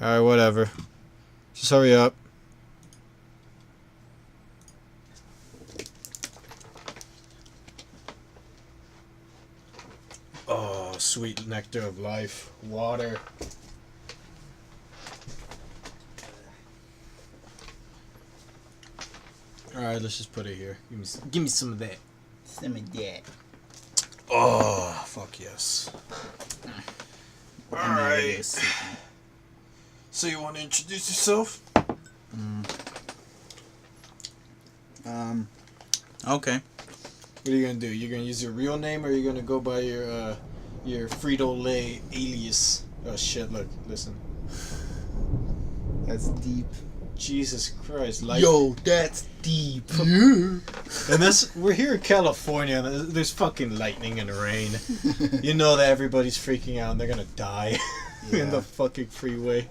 Alright, whatever. Just hurry up. Oh, sweet nectar of life. Water. Alright, let's just put it here. Give me some of that. Some of that. Oh, fuck yes. Alright. So you want to introduce yourself? Okay. What are you gonna do? You're gonna use your real name, or you're gonna go by your Frito-Lay alias? Oh shit! Look, listen. That's deep. Jesus Christ! Like, Yo, that's deep. yeah. And we're here in California. And there's fucking lightning and rain. You know that everybody's freaking out and they're gonna die in the fucking freeway.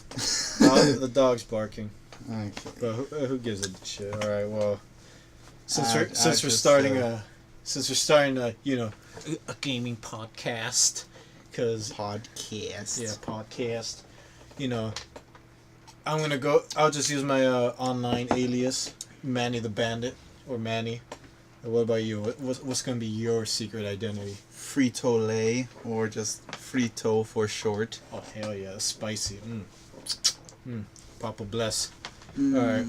The dog's barking. Okay. But who gives a shit? All right, well. Since we're starting a gaming podcast, podcast. I'll just use my online alias, Manny the Bandit, or Manny. What about you? What's gonna be your secret identity? Frito-Lay, or just Frito for short. Oh hell yeah, that's spicy. Papa bless. All right.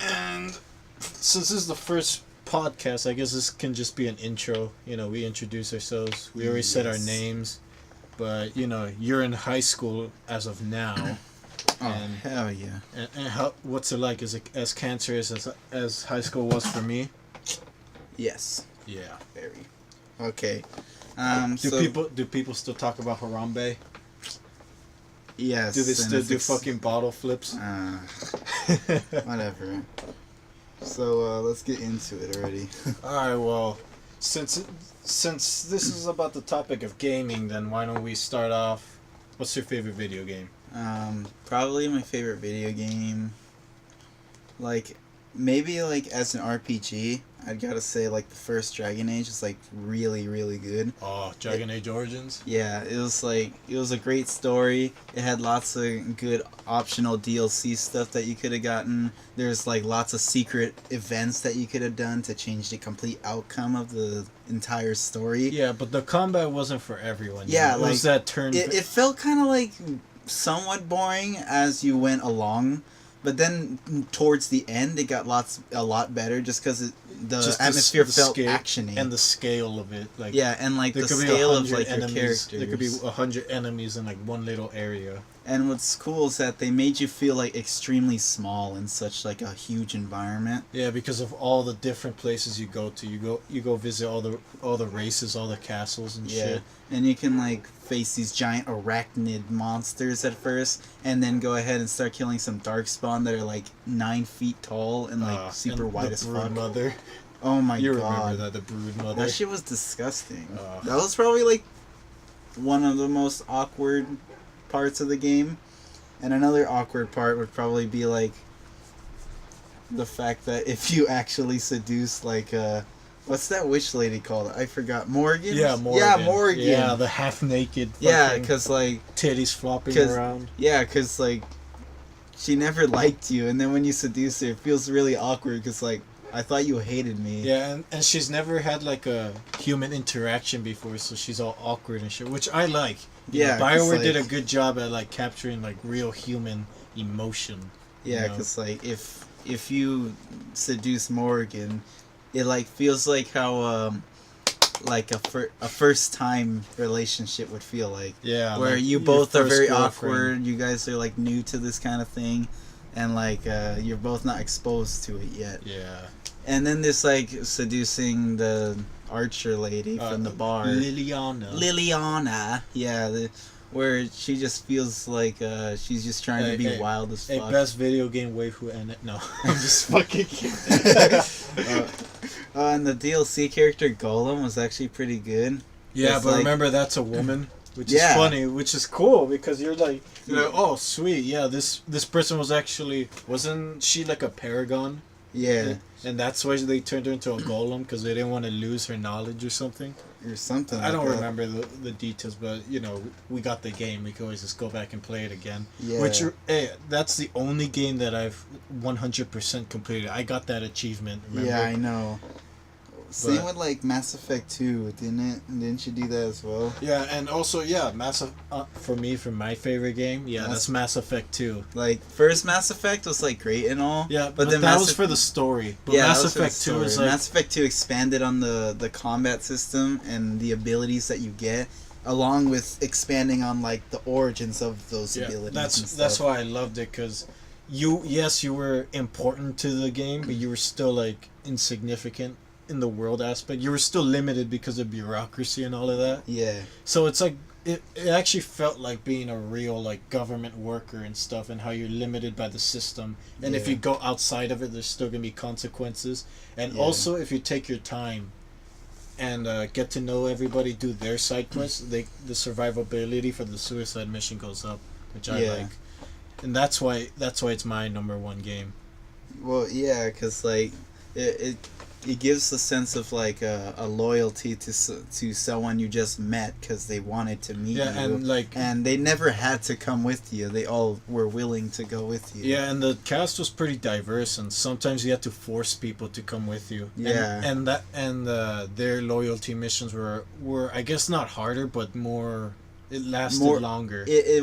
And since this is the first podcast, I guess this can just be an intro. We introduce ourselves. We already said our names, but you're in high school as of now. And hell yeah! And what's it like? Is it as cancerous as high school was for me? Yes. Yeah. Very. Okay. Do people still talk about Harambe? Yes. Do they still do fucking bottle flips? Whatever. So let's get into it already. Alright, well, since this is about the topic of gaming, then why don't we start off? What's your favorite video game? Probably my favorite video game. Maybe as an RPG, I'd gotta say the first Dragon Age is really, really good. Oh, Dragon Age Origins? Yeah, it was a great story. It had lots of good optional DLC stuff that you could have gotten. There's lots of secret events that you could have done to change the complete outcome of the entire story. Yeah, but the combat wasn't for everyone. Yeah, it was that turn. It felt kind of somewhat boring as you went along. But then towards the end, it got a lot better just because the atmosphere felt actiony. And the scale of it. And the scale of your characters. There could be 100 enemies in one little area. And what's cool is that they made you feel extremely small in such a huge environment. Yeah, because of all the different places you go to. You go visit all the races, all the castles and shit. And you can face these giant arachnid monsters at first, and then go ahead and start killing some darkspawn that are 9 feet tall and super white as fuck. Mother. Oh my god! You remember that, the brood mother? That shit was disgusting. That was probably one of the most awkward parts of the game. And another awkward part would probably be the fact that if you actually seduce what's that witch lady called? I forgot. Morgan? Yeah, Morgan. Yeah, Morgan. Yeah, the half naked. Yeah, because titties flopping around. Yeah, because she never liked you, and then when you seduce her, it feels really awkward because I thought you hated me. Yeah, and she's never had a human interaction before, so she's all awkward and shit, which I like. BioWare did a good job at capturing real human emotion. Yeah, because if you seduce Morgan, it feels how a first time relationship would feel like. Yeah. Where you both are very awkward. You guys are new to this kind of thing, and you're both not exposed to it yet. Yeah. And then this seducing the archer lady from the bar. Liliana. Yeah, where she just feels she's just trying to be wild as fuck. Best video game waifu and no. I'm just fucking kidding. And the DLC character Golem was actually pretty good. Yeah, but remember that's a woman. Which is funny, which is cool because you're oh sweet, yeah, this person wasn't she a paragon? Yeah. And that's why they turned her into a golem because they didn't want to lose her knowledge or something. or something. I don't remember the details, but we got the game. We could always just go back and play it again. Yeah. Which that's the only game that I've 100% completed. I got that achievement. Remember? Yeah, I know. Same with like Mass Effect 2, didn't you do that as well? Yeah, and also for my favorite game, that's Mass Effect 2. Like first Mass Effect was like great and all. Yeah, but then that was for the story. But Mass Effect 2 is like Mass Effect 2 expanded on the combat system and the abilities that you get, along with expanding on like the origins of those abilities. That's why I loved it, because you were important to the game, but you were still like insignificant in the world aspect. You were still limited because of bureaucracy and all of that. Yeah. So it's like it actually felt like being a real like government worker and stuff, and how you're limited by the system, and if you go outside of it, there's still gonna be consequences. And also, if you take your time and get to know everybody, do their side quests, the survivability for the suicide mission goes up, which I like, and that's why it's my number one game. Well, yeah, because like it gives a sense of like a loyalty to someone you just met because they wanted to meet you. And they never had to come with you. They all were willing to go with you. Yeah, and the cast was pretty diverse, and sometimes you had to force people to come with you. Yeah. And their loyalty missions were I guess not harder, but more. It lasted longer. It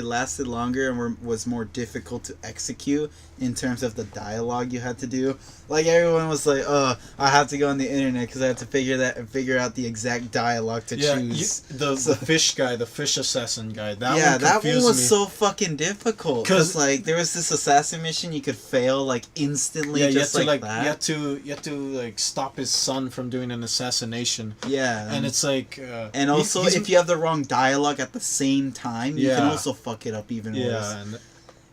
lasted longer and was more difficult to execute in terms of the dialogue you had to do. Like everyone was like, "Oh, I have to go on the internet because I have to figure out the exact dialogue to choose." The fish guy, the fish assassin guy. That one was so fucking difficult. Because like there was this assassin mission you could fail like instantly. Yeah, just like that. You had to like stop his son from doing an assassination. Yeah, and it's like. And also, if you have the wrong dialogue at the same time, you can also fuck it up even worse.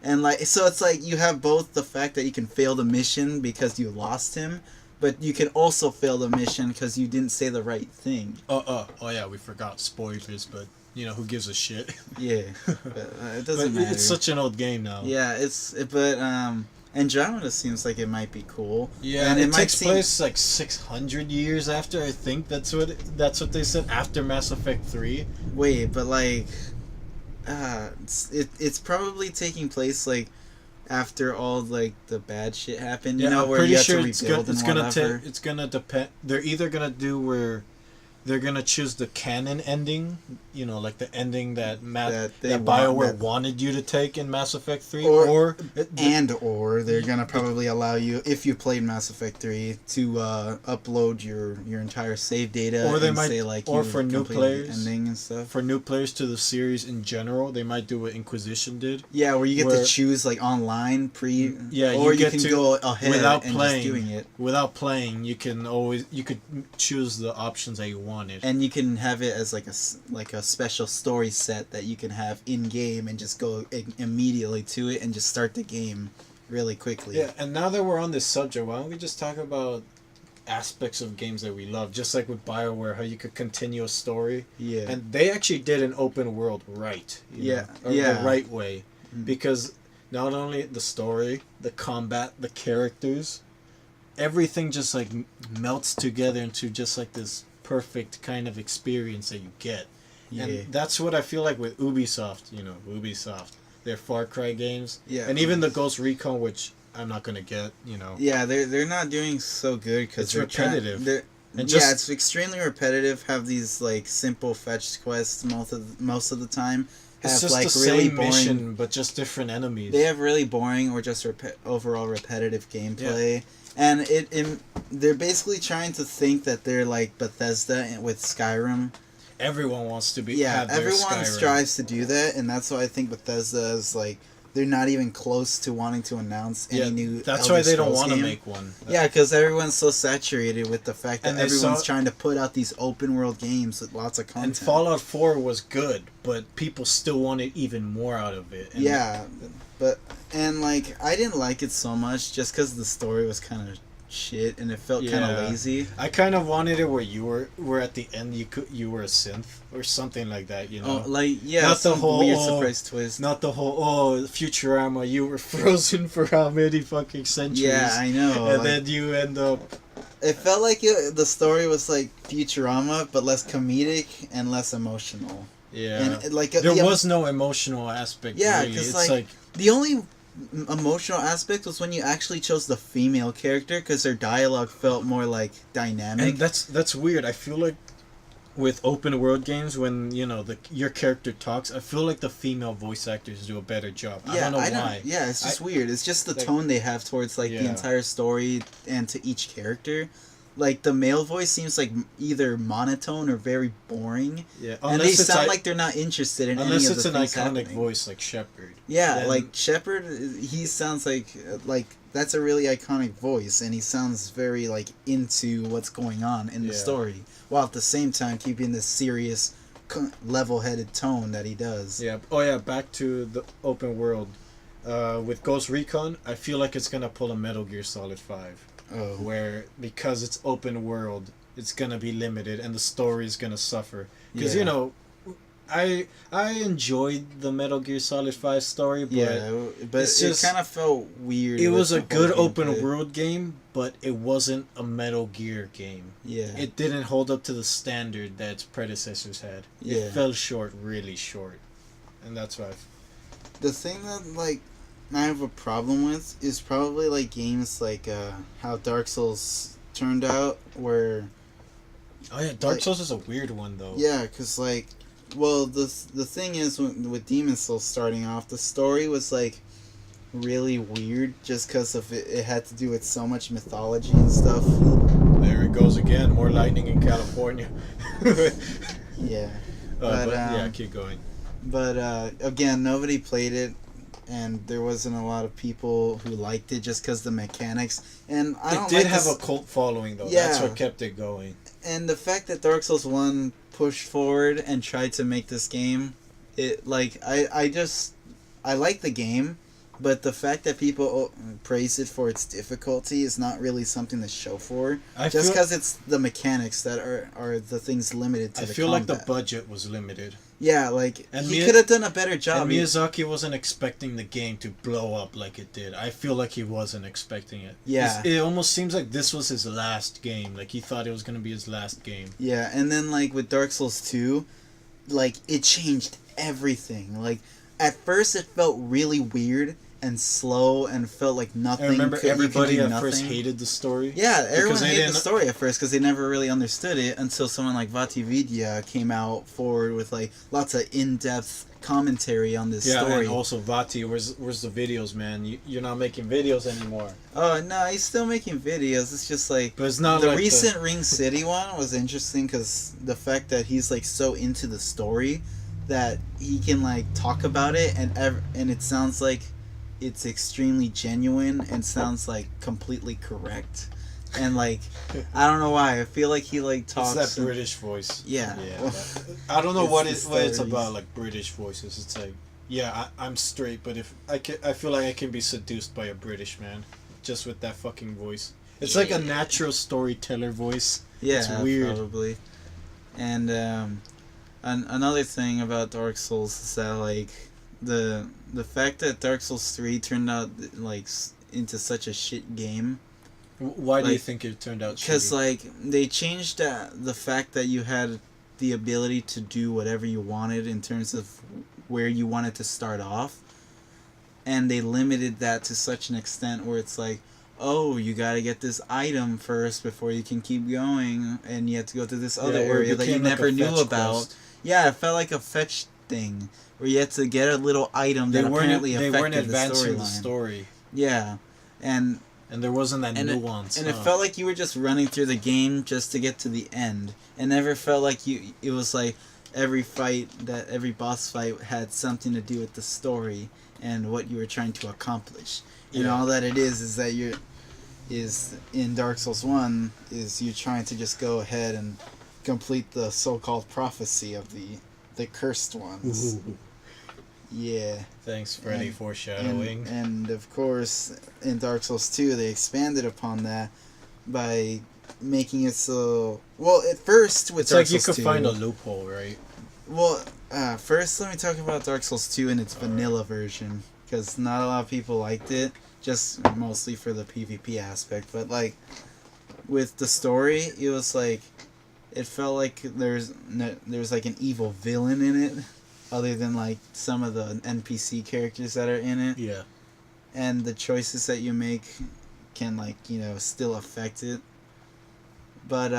And like, so it's like you have both the fact that you can fail the mission because you lost him, but you can also fail the mission because you didn't say the right thing. Oh yeah, we forgot spoilers, but who gives a shit? Yeah, but, it doesn't matter. It's such an old game now. Yeah, but Andromeda seems like it might be cool. Yeah, and it takes place like 600 years after. I think that's what they said, after Mass Effect 3. Wait, but like, it's probably taking place like after all like the bad shit happened. Yeah, where you have to rebuild it's gonna depend. They're either gonna do where they're gonna choose the canon ending, like the ending that BioWare wanted you to take in Mass Effect 3, or they're gonna probably allow you, if you played Mass Effect 3, to upload your entire save data, or they might say like, or for new players, ending and stuff. For new players to the series in general, they might do what Inquisition did. Yeah, where you get to choose like online or you can go ahead without and playing, just doing it. Without playing, you could choose the options that you wanted. And you can have it as like a special story set that you can have in game and just go immediately to it and just start the game really quickly. Yeah, and now that we're on this subject, why don't we just talk about aspects of games that we love, just like with BioWare, how you could continue a story. Yeah. And they actually did an open world right. The right way. Mm-hmm. Because not only the story, the combat, the characters, everything just like melts together into just like this perfect kind of experience that you get. And that's what I feel like with Ubisoft. Ubisoft, their Far Cry games, and even the Ghost Recon, which I'm not gonna get. Yeah, they're not doing so good because it's repetitive. It's extremely repetitive. Have these like simple fetch quests most of the time. It's just like the really same boring mission, but just different enemies. They have really boring or just overall repetitive gameplay. Yeah. And they're basically trying to think that they're like Bethesda with Skyrim. Everyone wants to be. Yeah, everyone strives to do that, and that's why I think Bethesda is like, they're not even close to wanting to announce any new. That's why they don't want to make one. Yeah, because everyone's so saturated with the fact that everyone's trying to put out these open world games with lots of content. And Fallout 4 was good, but people still wanted even more out of it. And like, I didn't like it so much just because the story was kind of shit and it felt kind of lazy. I kind of wanted it where you were at the end, you were a synth or something like that, not the whole weird surprise twist. Not the whole Futurama, you were frozen for how many fucking centuries. Yeah, I know. And then you end up It felt like the story was like Futurama, but less comedic and less emotional. Yeah. And like there was no emotional aspect. Yeah, really. because It's like the only emotional aspect was when you actually chose the female character, because their dialogue felt more like dynamic. And that's weird. I feel like with open world games, when your character talks, I feel like the female voice actors do a better job. Yeah, I don't know why. Yeah, it's just weird. It's just the tone they have towards the entire story and to each character. Like the male voice seems like either monotone or very boring. Yeah, and they sound like they're not interested in any of the things Unless it's an iconic happening. voice like Shepard. Yeah, then... like Shepard, he sounds like that's a really iconic voice, and he sounds very like into what's going on in the story, while at the same time keeping this serious, level-headed tone that he does. Yeah. Oh yeah. Back to the open world. With Ghost Recon, I feel like it's gonna pull a Metal Gear Solid 5. Oh. Where because it's open world, it's gonna be limited, and the story is gonna suffer. Because I enjoyed the Metal Gear Solid 5 story, but but it kind of felt weird. It was a good open world game, but it wasn't a Metal Gear game. Yeah. It didn't hold up to the standard that its predecessors had. Yeah. It fell short, really short, and that's why. The thing that I have a problem with is probably games like how Dark Souls turned out, where. Oh yeah, Dark Souls is a weird one though. Yeah, because well, the thing is with Demon Souls starting off, the story was really weird just because of it had to do with so much mythology and stuff. There it goes again, more lightning in California. Yeah. But yeah, keep going. But again, nobody played it, and there wasn't a lot of people who liked it just because the mechanics. And it did have a cult following though. Yeah. That's what kept it going. And the fact that Dark Souls 1 pushed forward and tried to make this game, I like the game, but the fact that people praise it for its difficulty is not really something to show for. Just because it's the mechanics that are the things limited to the combat. I feel like the budget was limited. Yeah, he could have done a better job. And Miyazaki wasn't expecting the game to blow up like it did. I feel like he wasn't expecting it. Yeah. It almost seems like this was his last game. Like, he thought it was going to be his last game. Yeah, and then, with Dark Souls 2, it changed everything. At first it felt really weird and slow and felt like nothing. I remember everybody at first hated the story. Yeah, everyone hated the story at first because they never really understood it until someone like VatiVidya came out forward with lots of in-depth commentary on this story. Yeah, and also Vati, where's the videos, man? You're not making videos anymore. Oh no, he's still making videos. It's just but it's not the recent Ring City one was interesting because the fact that he's so into the story that he can talk about it and it sounds like it's extremely genuine and sounds completely correct, and I don't know why I feel like he talks. It's that British voice. Yeah. Yeah. I don't know what it's about, British voices. It's I'm straight, but if I feel like I can be seduced by a British man just with that fucking voice. It's like a natural storyteller voice. Yeah, it's weird. Probably. And another thing about Dark Souls is that the fact that Dark Souls 3 turned out into such a shit game. Why do you think it turned out shitty? Because they changed the fact that you had the ability to do whatever you wanted in terms of where you wanted to start off, and they limited that to such an extent where it's oh, you gotta get this item first before you can keep going, and you have to go to this other area that you never knew about. Quest. Yeah, it felt like a fetch thing where you had to get a little item that apparently affected the story. Yeah, and there wasn't that nuance. And it felt like you were just running through the game just to get to the end. It never felt like it was every boss fight had something to do with the story and what you were trying to accomplish. And all that it is that is in Dark Souls 1 is you're trying to just go ahead and complete the so-called prophecy of the cursed ones. Ooh. Yeah. Thanks for any foreshadowing. And of course, in Dark Souls 2, they expanded upon that by making it so... Well, at first with Dark Souls 2... It's you could find a loophole, right? Well, first let me talk about Dark Souls 2 and its vanilla version, because not a lot of people liked it, just mostly for the PvP aspect, but with the story, it was like, it felt like there's like an evil villain in it, other than like some of the NPC characters that are in it. Yeah. And the choices that you make can, like, you know, still affect it. But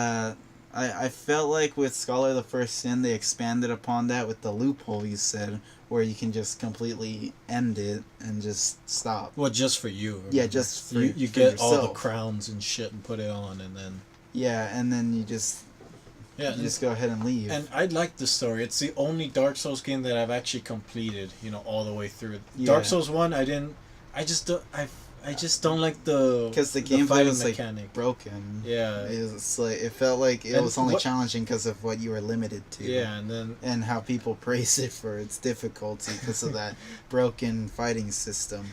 I felt like with Scholar of the First Sin, they expanded upon that with the loophole you said, where you can just completely end it and just stop. Well, just for you. Remember? Yeah, just for you for get yourself. all the crowns and shit and put it on, and then. Yeah, and then you just go ahead and leave. And I like the story. It's the only Dark Souls game that I've actually completed, you know, all the way through. Yeah. Dark Souls 1, I just don't like the because the gameplay was mechanic. like broken. Yeah, it's like it felt like it was only challenging because of what you were limited to. Yeah, and how people praise it for its difficulty because of that broken fighting system.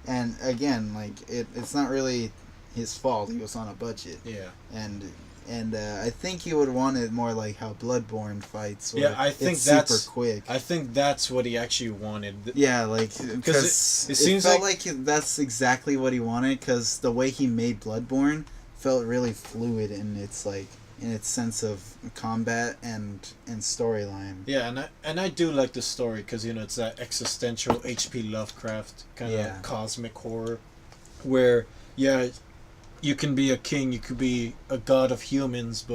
And again, like it's not really his fault. He was on a budget. Yeah, and I think he would want it more like how Bloodborne fights. Where I think it's that's super quick. I think that's what he actually wanted. Yeah, like because it seems felt like that's exactly what he wanted. Because the way he made Bloodborne felt really fluid in its sense of combat and storyline. Yeah, and I do like the story because, you know, it's that existential H.P. Lovecraft kind of cosmic horror, where you can be a king, you could be a god of humans,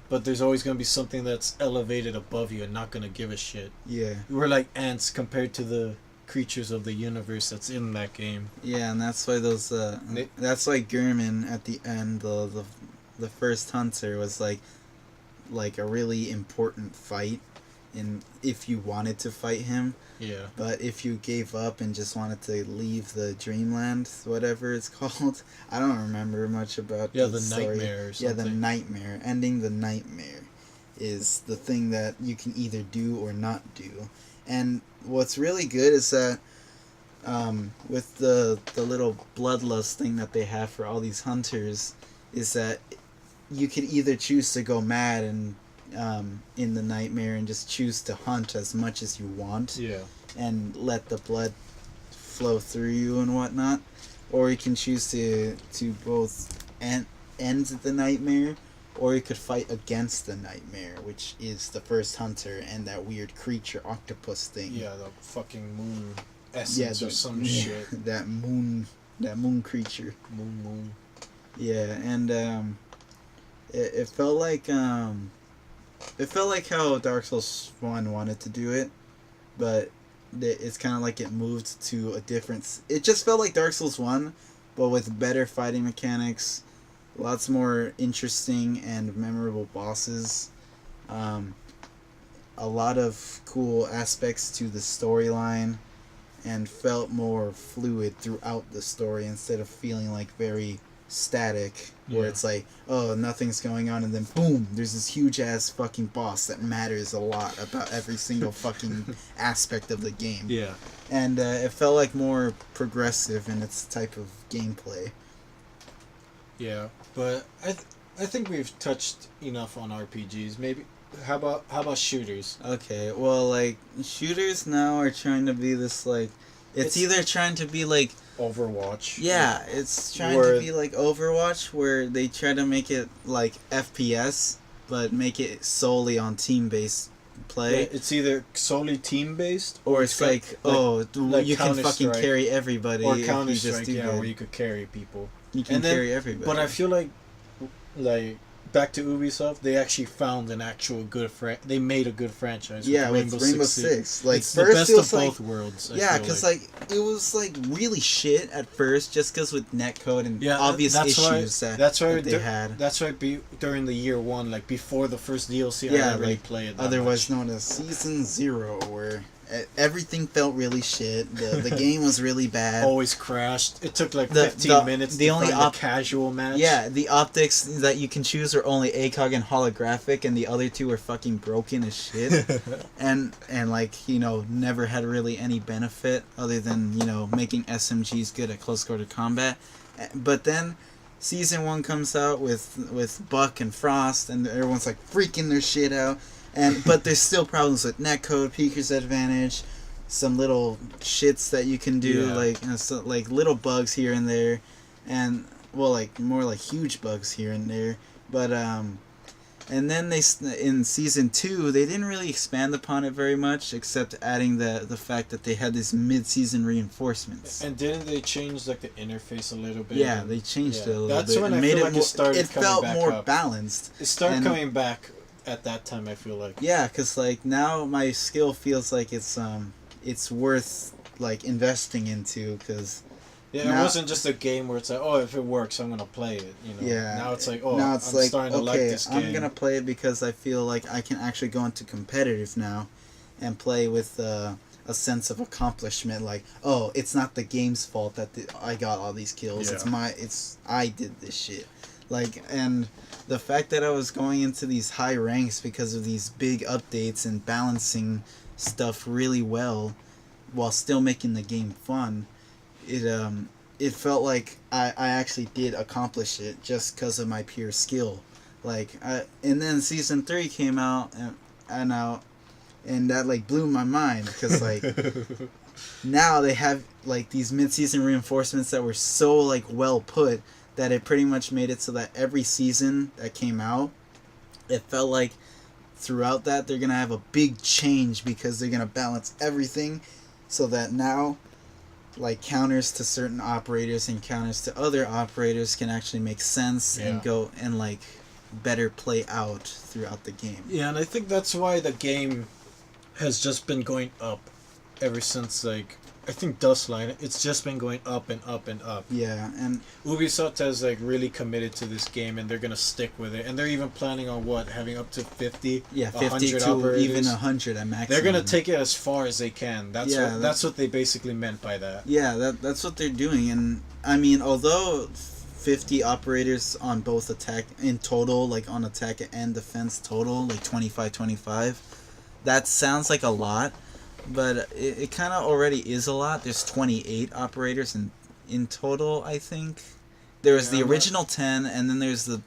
but there's always going to be something that's elevated above you and not going to give a shit. Yeah. We're like ants compared to the creatures of the universe that's in that game. Yeah, and that's why that's why Gurman at the end, the first hunter, was like a really important fight, and if you wanted to fight him. Yeah. But if you gave up and just wanted to leave the dreamland, whatever it's called, I don't remember much about the story. nightmare or something. Yeah, the nightmare. Ending the nightmare is the thing that you can either do or not do. And what's really good is that with the little bloodlust thing that they have for all these hunters, is that you could either choose to go mad and in the nightmare and just choose to hunt as much as you want, and let the blood flow through you and whatnot, or you can choose to both end the nightmare, or you could fight against the nightmare, which is the first hunter and that weird creature octopus thing. Yeah, the fucking moon essence or some shit. That moon creature. Moon. Yeah, and it felt like how Dark Souls 1 wanted to do it, but it's kind of like it moved to a different... It just felt like Dark Souls 1, but with better fighting mechanics, lots more interesting and memorable bosses, a lot of cool aspects to the storyline, and felt more fluid throughout the story instead of feeling like very static, where it's like, oh, nothing's going on, and then boom, there's this huge ass fucking boss that matters a lot about every single fucking aspect of the game. Yeah. And it felt like more progressive in its type of gameplay. Yeah, but I think we've touched enough on RPGs. Maybe how about shooters? Okay, well, like, shooters now are trying to be this, like, it's either trying to be like Overwatch. Yeah, it's trying to be like Overwatch, where they try to make it like FPS, but make it solely on team-based play. Yeah, it's either solely team-based, or it's like you can fucking carry everybody. Or Counter-Strike, where you could carry people. You can carry everybody. But I feel like back to Ubisoft, they actually found an actual good they made a good franchise. Yeah, with Rainbow Six. Like, it's first the best of both worlds. Yeah, because it was like really shit at first, just because with netcode and obvious issues that they had. That's why during the year one, like before the first DLC, I didn't really play it. Otherwise known as Season 0, where everything felt really shit. The game was really bad. Always crashed. It took like 15 minutes to find a casual match. Yeah, the optics that you can choose are only ACOG and holographic, and the other two are fucking broken as shit. and like, you know, never had really any benefit other than, you know, making SMGs good at close quarter combat. But then Season 1 comes out with Buck and Frost, and everyone's like freaking their shit out. But there's still problems with netcode, Peeker's advantage, some little shits that you can do, like little bugs here and there, and well, like more like huge bugs here and there, but and then in season 2 they didn't really expand upon it very much, except adding the fact that they had these mid-season reinforcements. And didn't they change like the interface a little bit? Yeah, they changed it a little That's bit. when It I made feel like more, it started it coming felt back more up. balanced. It started coming back at that time, I feel like. Yeah, because like now my skill feels like it's worth like investing into, because Yeah, now, it wasn't just a game where it's like, oh, if it works, I'm gonna play it. You know. Yeah. Now it's like, oh, now it's I'm like, starting to like this game. I'm gonna play it because I feel like I can actually go into competitive now, and play with a sense of accomplishment. Like, oh, it's not the game's fault that I got all these kills. Yeah. I did this shit. Like, and the fact that I was going into these high ranks because of these big updates and balancing stuff really well, while still making the game fun, it felt like I actually did accomplish it just because of my pure skill. Like, and then season 3 came out, and that like blew my mind, because like now they have like these mid-season reinforcements that were so like well put that it pretty much made it so that every season that came out, it felt like throughout that they're gonna have a big change, because they're gonna balance everything so that now like counters to certain operators and counters to other operators can actually make sense and go and like better play out throughout the game. Yeah, and I think that's why the game has just been going up ever since, like, I think Dustline. It's just been going up and up and up. Yeah, and Ubisoft has like really committed to this game, and they're gonna stick with it. And they're even planning on having up to 50, 50 to operators. even 100 at maximum. They're gonna take it as far as they can. That's what they basically meant by that. Yeah, that's what they're doing. And I mean, although 50 operators on both attack in total, like on attack and defense total, like 25, that sounds like a lot. But it kind of already is a lot. There's 28 operators in total, I think. There was the original 10, and then there's the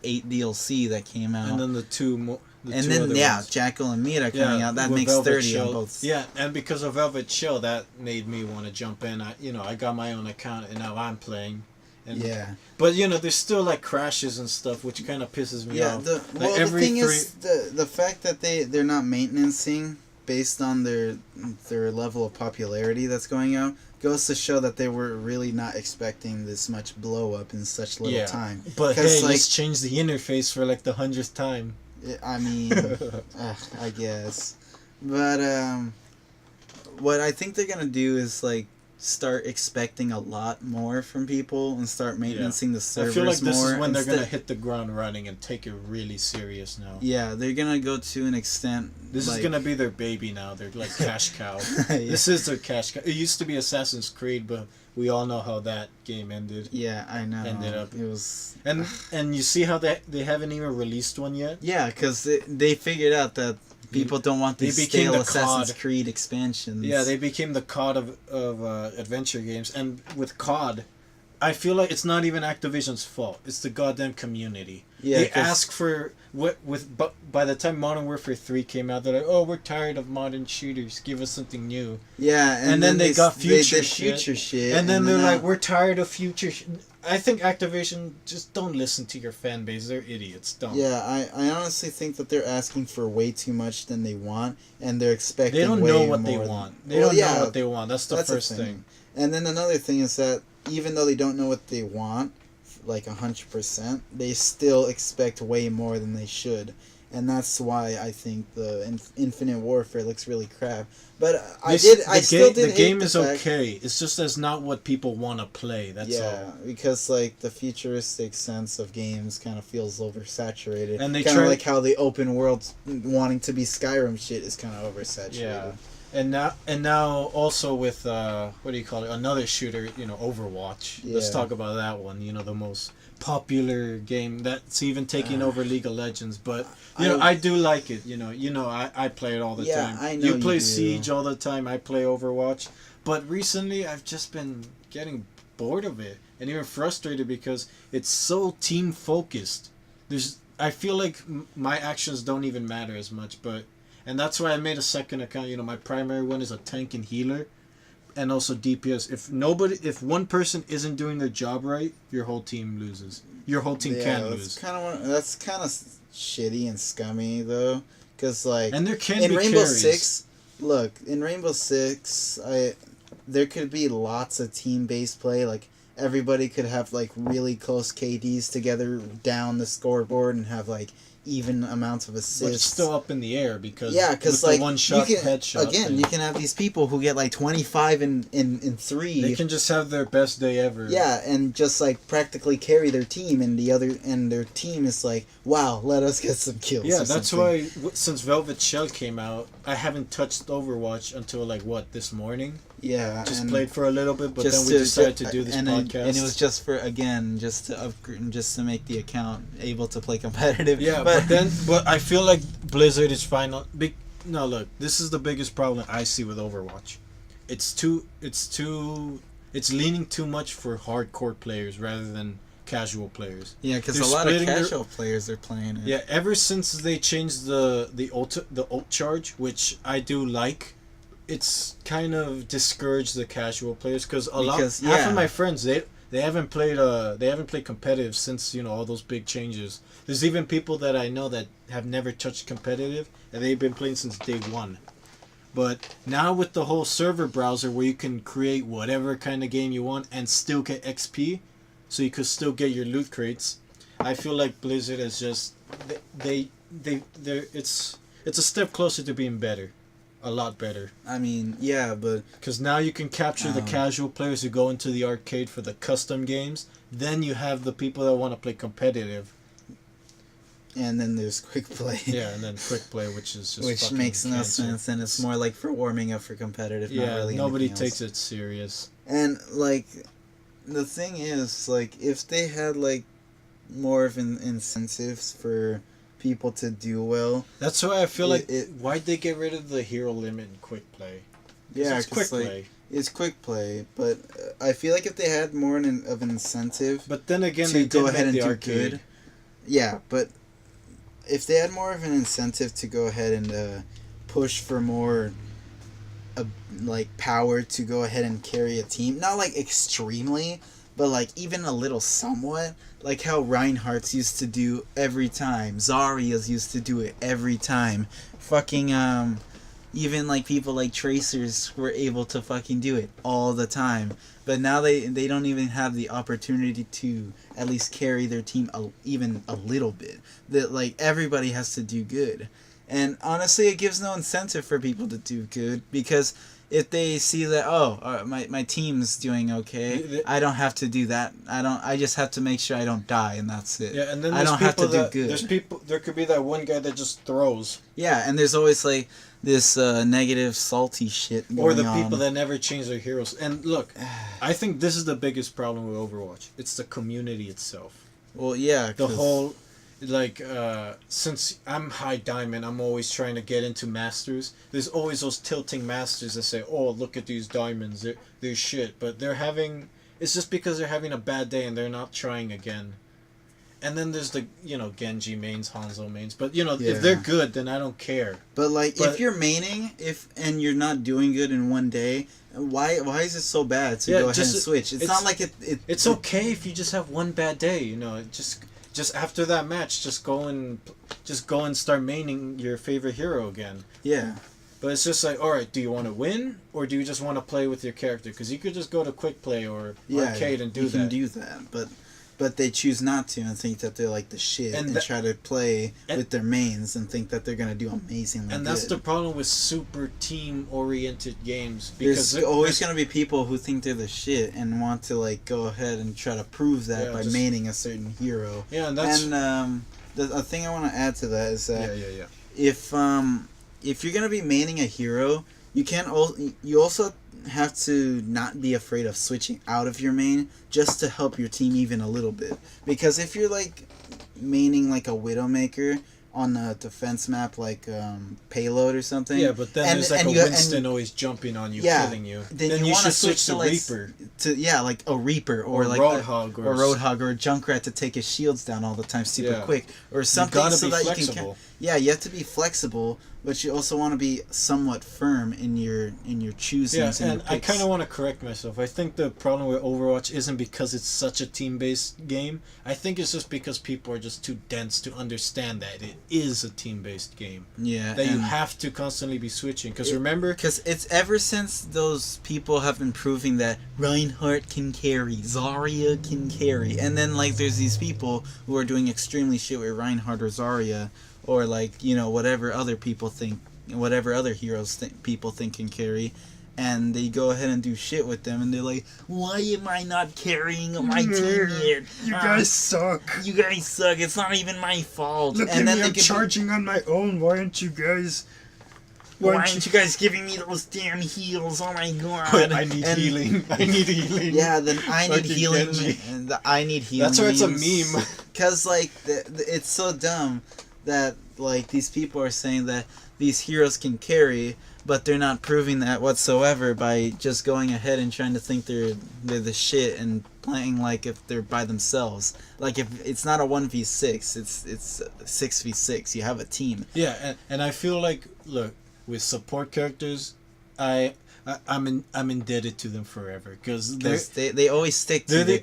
8 DLC that came out. And then the two more. And then, Jackal and Mira coming out. That makes Velvet 30 Chill. on both. Yeah, and because of Velvet Chill, that made me want to jump in. I got my own account, and now I'm playing. And, but, there's still, like, crashes and stuff, which kind of pisses me off. The thing is, the fact that they're not maintaining based on their level of popularity that's going out goes to show that they were really not expecting this much blow up in such little time. But hey, like, let's change the interface for like the 100th time. I mean, I guess. But what I think they're gonna do is like start expecting a lot more from people and start maintaining the servers more. I feel like this is when they're gonna hit the ground running and take it really serious now. Yeah, they're gonna go to an extent. This is gonna be their baby now. They're like cash cow. This is their cash cow. It used to be Assassin's Creed, but we all know how that game ended. Yeah, I know. Ended up. It was. And you see how they haven't even released one yet. Yeah, because they figured out that people don't want these stale Assassin's Creed expansions. Yeah, they became the COD of adventure games. And with COD, I feel like it's not even Activision's fault. It's the goddamn community. Yeah, they ask for... by the time Modern Warfare 3 came out, they're like, oh, we're tired of modern shooters. Give us something new. Yeah, and then they got future shit. And then they're like, we're tired of future I think Activision, just don't listen to your fan base. They're idiots. Don't. Yeah, I honestly think that they're asking for way too much than they want, and they're expecting They don't way know what more they want. They don't know what they want. That's the first thing. And then another thing is that even though they don't know what they want, like 100%, they still expect way more than they should. And that's why I think the Infinite Warfare looks really crap. But the game is okay. It's just that's not what people want to play. That's all. Yeah, because like the futuristic sense of games kind of feels oversaturated. And they kind of like how the open world wanting to be Skyrim shit is kind of oversaturated. Yeah. And now also with what do you call it? Another shooter, Overwatch. Yeah. Let's talk about that one. The most popular game that's even taking over League of Legends. But I do like it. I play it all the time. I know you play Siege all the time. I play Overwatch. But recently, I've just been getting bored of it and even frustrated because it's so team focused. I feel like my actions don't even matter as much, but. And that's why I made a second account. My primary one is a tank and healer. and also DPS. If one person isn't doing their job right, your whole team loses. Your whole team can lose. That's kind of shitty and scummy though, because like and there can in be Rainbow carries. Six. Look, in Rainbow Six, there could be lots of team-based play. Like everybody could have like really close KDs together down the scoreboard and have like even amounts of assists. But it's still up in the air because like one shot headshot again, you can have these people who get like 25 in 3. They can just have their best day ever. Yeah, and just like practically carry their team, and their team is like, wow, let us get some kills. Yeah, that's why since Velvet Shell came out, I haven't touched Overwatch until like this morning. Yeah, just played for a little bit, but then we decided to do this podcast, and it was just to upgrade, just to make the account able to play competitive. Yeah, but I feel like Blizzard is final. No, look, this is the biggest problem I see with Overwatch. It's leaning too much for hardcore players rather than casual players. Yeah, because a lot of casual players are playing it. Yeah, ever since they changed the ult charge, which I do like. It's kind of discouraged the casual players because half of my friends they haven't played competitive since all those big changes. There's even people that I know that have never touched competitive and they've been playing since day one. But now with the whole server browser where you can create whatever kind of game you want and still get XP, so you could still get your loot crates, I feel like Blizzard is just it's a step closer to being better. A lot better. I mean, yeah, but because now you can capture the casual players who go into the arcade for the custom games. Then you have the people that want to play competitive. And then there's quick play. Yeah, and then quick play, which makes no sense, and it's more like for warming up for competitive. Yeah, not really nobody takes it serious. And like, the thing is, like, if they had like more of incentives for people to do well. That's why I feel why'd they get rid of the hero limit in quick play? Yeah, it's quick play. It's quick play, but I feel like if they had more of an incentive, but then again, to go ahead and do arcade. Good. Yeah, but if they had more of an incentive to go ahead and push for more, like power to go ahead and carry a team, not like extremely. But, like, even a little somewhat, like how Reinhardt's used to do every time. Zarya's used to do it every time. Fucking, even, like, people like Tracers were able to fucking do it all the time. But now they don't even have the opportunity to at least carry their team even a little bit. That, like, everybody has to do good. And, honestly, it gives no incentive for people to do good, because if they see that my team's doing okay, I don't have to do that. I just have to make sure I don't die, and that's it. Yeah, and then I don't have to do good. There could be that one guy that just throws. Yeah, and there's always like this negative salty shit going on. Or the people that never change their heroes. And look, I think this is the biggest problem with Overwatch. It's the community itself. Well, yeah, the whole since I'm high diamond, I'm always trying to get into masters. There's always those tilting masters that say, "Oh, look at these diamonds. They're shit," but it's just because they're having a bad day and they're not trying again. And then there's the Genji mains, Hanzo mains, but if they're good, then I don't care. But if you're maining, and you're not doing good in one day, why is it so bad to go ahead and switch? It's not like it's okay if you just have one bad day. Just after that match, just go and start maining your favorite hero again. Yeah. But it's just like, all right, do you want to win or do you just want to play with your character? Because you could just go to quick play or arcade and do that. You can do that, but they choose not to and think that they're like the shit and try to play with their mains and think that they're gonna do amazingly. And that's the problem with super team-oriented games. Because there's always gonna be people who think they're the shit and want to like go ahead and try to prove that by maining a certain hero. Yeah, and that's the thing I want to add to that is that if you're gonna be maining a hero, you also have to not be afraid of switching out of your main just to help your team even a little bit. Because if you're like maining like a Widowmaker, on a defense map like Payload or something. Yeah, but then there's like a Winston always jumping on you, killing you. Then you should switch to Reaper. Like a Reaper or like Roadhog or Roadhog or a Junkrat to take his shields down all the time super quick or something so that flexible. You can. Yeah, you have to be flexible, but you also want to be somewhat firm in your choosings. Yeah, and I kind of want to correct myself. I think the problem with Overwatch isn't because it's such a team-based game. I think it's just because people are just too dense to understand that it is a team-based game. Yeah, that you have to constantly be switching. Because remember, because it's ever since those people have been proving that Reinhardt can carry, Zarya can carry, and then like there's these people who are doing extremely shit with Reinhardt or Zarya. Or like, you know, whatever other people think, whatever other heroes people think can carry, and they go ahead and do shit with them, and they're like, why am I not carrying my team yet? You guys suck. You guys suck. It's not even my fault. Look and at me, I'm charging on my own. Why aren't you guys... Why aren't you guys giving me those damn heals? Oh my god. Wait, I need healing. I need healing. Yeah, then I need healing. And I need healing. That's why it's a meme. Because, like, it's so dumb that like these people are saying that these heroes can carry, but they're not proving that whatsoever by just going ahead and trying to think they're the shit and playing like if they're by themselves. Like if it's not a 1v6, it's 6v6. You have a team. Yeah, and I feel like look with support characters, I'm indebted to them forever because they always stick to they're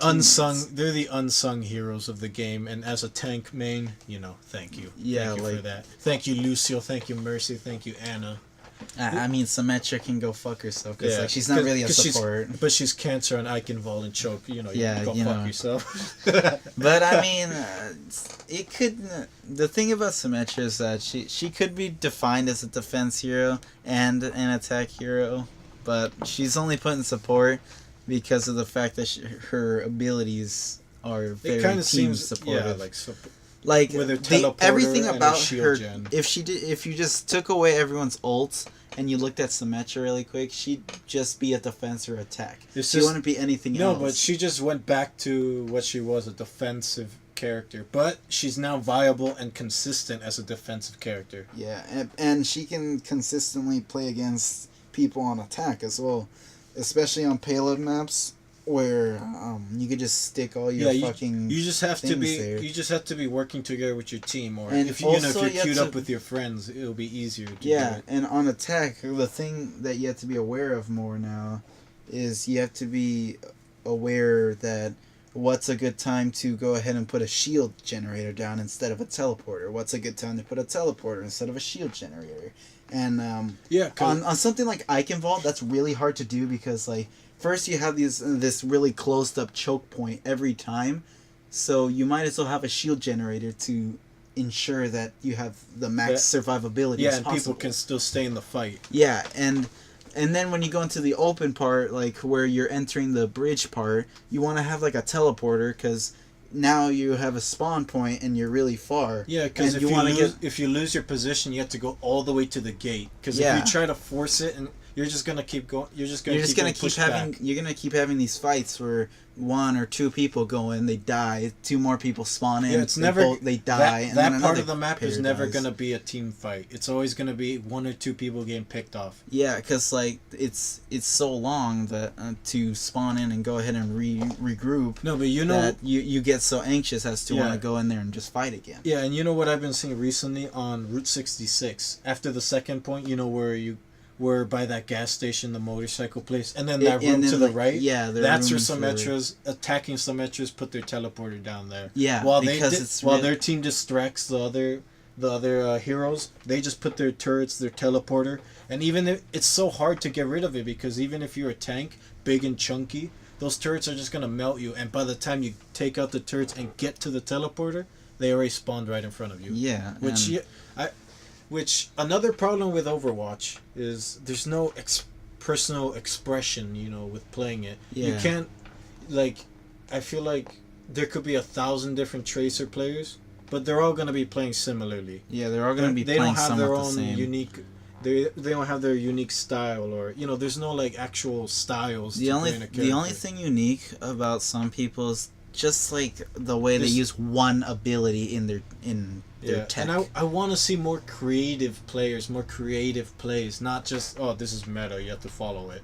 the unsung heroes of the game, and as a tank main, you know, thank you for that. Thank you Lucio, thank you Mercy, thank you Anna. I mean, Symmetra can go fuck herself because like, she's not really a support. But she's Cancer and Iconval and Choke. You know, you can go fuck yourself. But I mean, it could. The thing about Symmetra is that she could be defined as a defense hero and an attack hero, but she's only put in support because of the fact that her abilities are very team supportive. Yeah, like support. Like everything about her, gen. if you just took away everyone's ults and you looked at Symmetra really quick, she'd just be a defense or attack. She wouldn't be anything else. No, but she just went back to what she was, a defensive character. But she's now viable and consistent as a defensive character. Yeah, and she can consistently play against people on attack as well, especially on payload maps. Where you could just stick all your fucking you just have to be there. You just have to be working together with your team, or and if you're queued up with your friends, it'll be easier to do it. And on attack, the thing that you have to be aware of more now is you have to be aware that what's a good time to go ahead and put a shield generator down instead of a teleporter. What's a good time to put a teleporter instead of a shield generator? And on something like Iconval, that's really hard to do because like first you have this really closed up choke point every time, so you might as well have a shield generator to ensure that you have the max survivability. Yeah, and people can still stay in the fight. Yeah, and then when you go into the open part, like where you're entering the bridge part, you want to have like a teleporter because now you have a spawn point and you're really far. Yeah, because if you lose your position, you have to go all the way to the gate. Because if you try to force it and you're just gonna keep going. You're gonna keep having these fights where one or two people go in, they die. Two more people spawn in. Yeah, they die. That part of the map is never gonna be a team fight. It's always gonna be one or two people getting picked off. Yeah, because like it's so long that to spawn in and go ahead and regroup. No, but you know that you get so anxious as to want to go in there and just fight again. Yeah, and you know what I've been seeing recently on Route 66 after the second point. You know where you. Where by that gas station, the motorcycle place, and then that room to the right. Yeah, that's where Symmetra's attacking Symmetra's put their teleporter down there. Yeah, while their team distracts the other heroes, they just put their turrets, their teleporter, and even if it's so hard to get rid of it because even if you're a tank, big and chunky, those turrets are just gonna melt you, and by the time you take out the turrets and get to the teleporter, they already spawned right in front of you. Yeah, Which another problem with Overwatch is there's no personal expression, you know, with playing it. Yeah. You can't, like, I feel like there could be 1,000 different Tracer players, but they're all gonna be playing similarly. Yeah, they're all gonna be playing somewhat the same. They don't have their own unique. They don't have their unique style, or there's no like actual styles. The only thing unique about some people's just like the way they use one ability in their tech. And I want to see more creative players, more creative plays, not just this is meta, you have to follow it.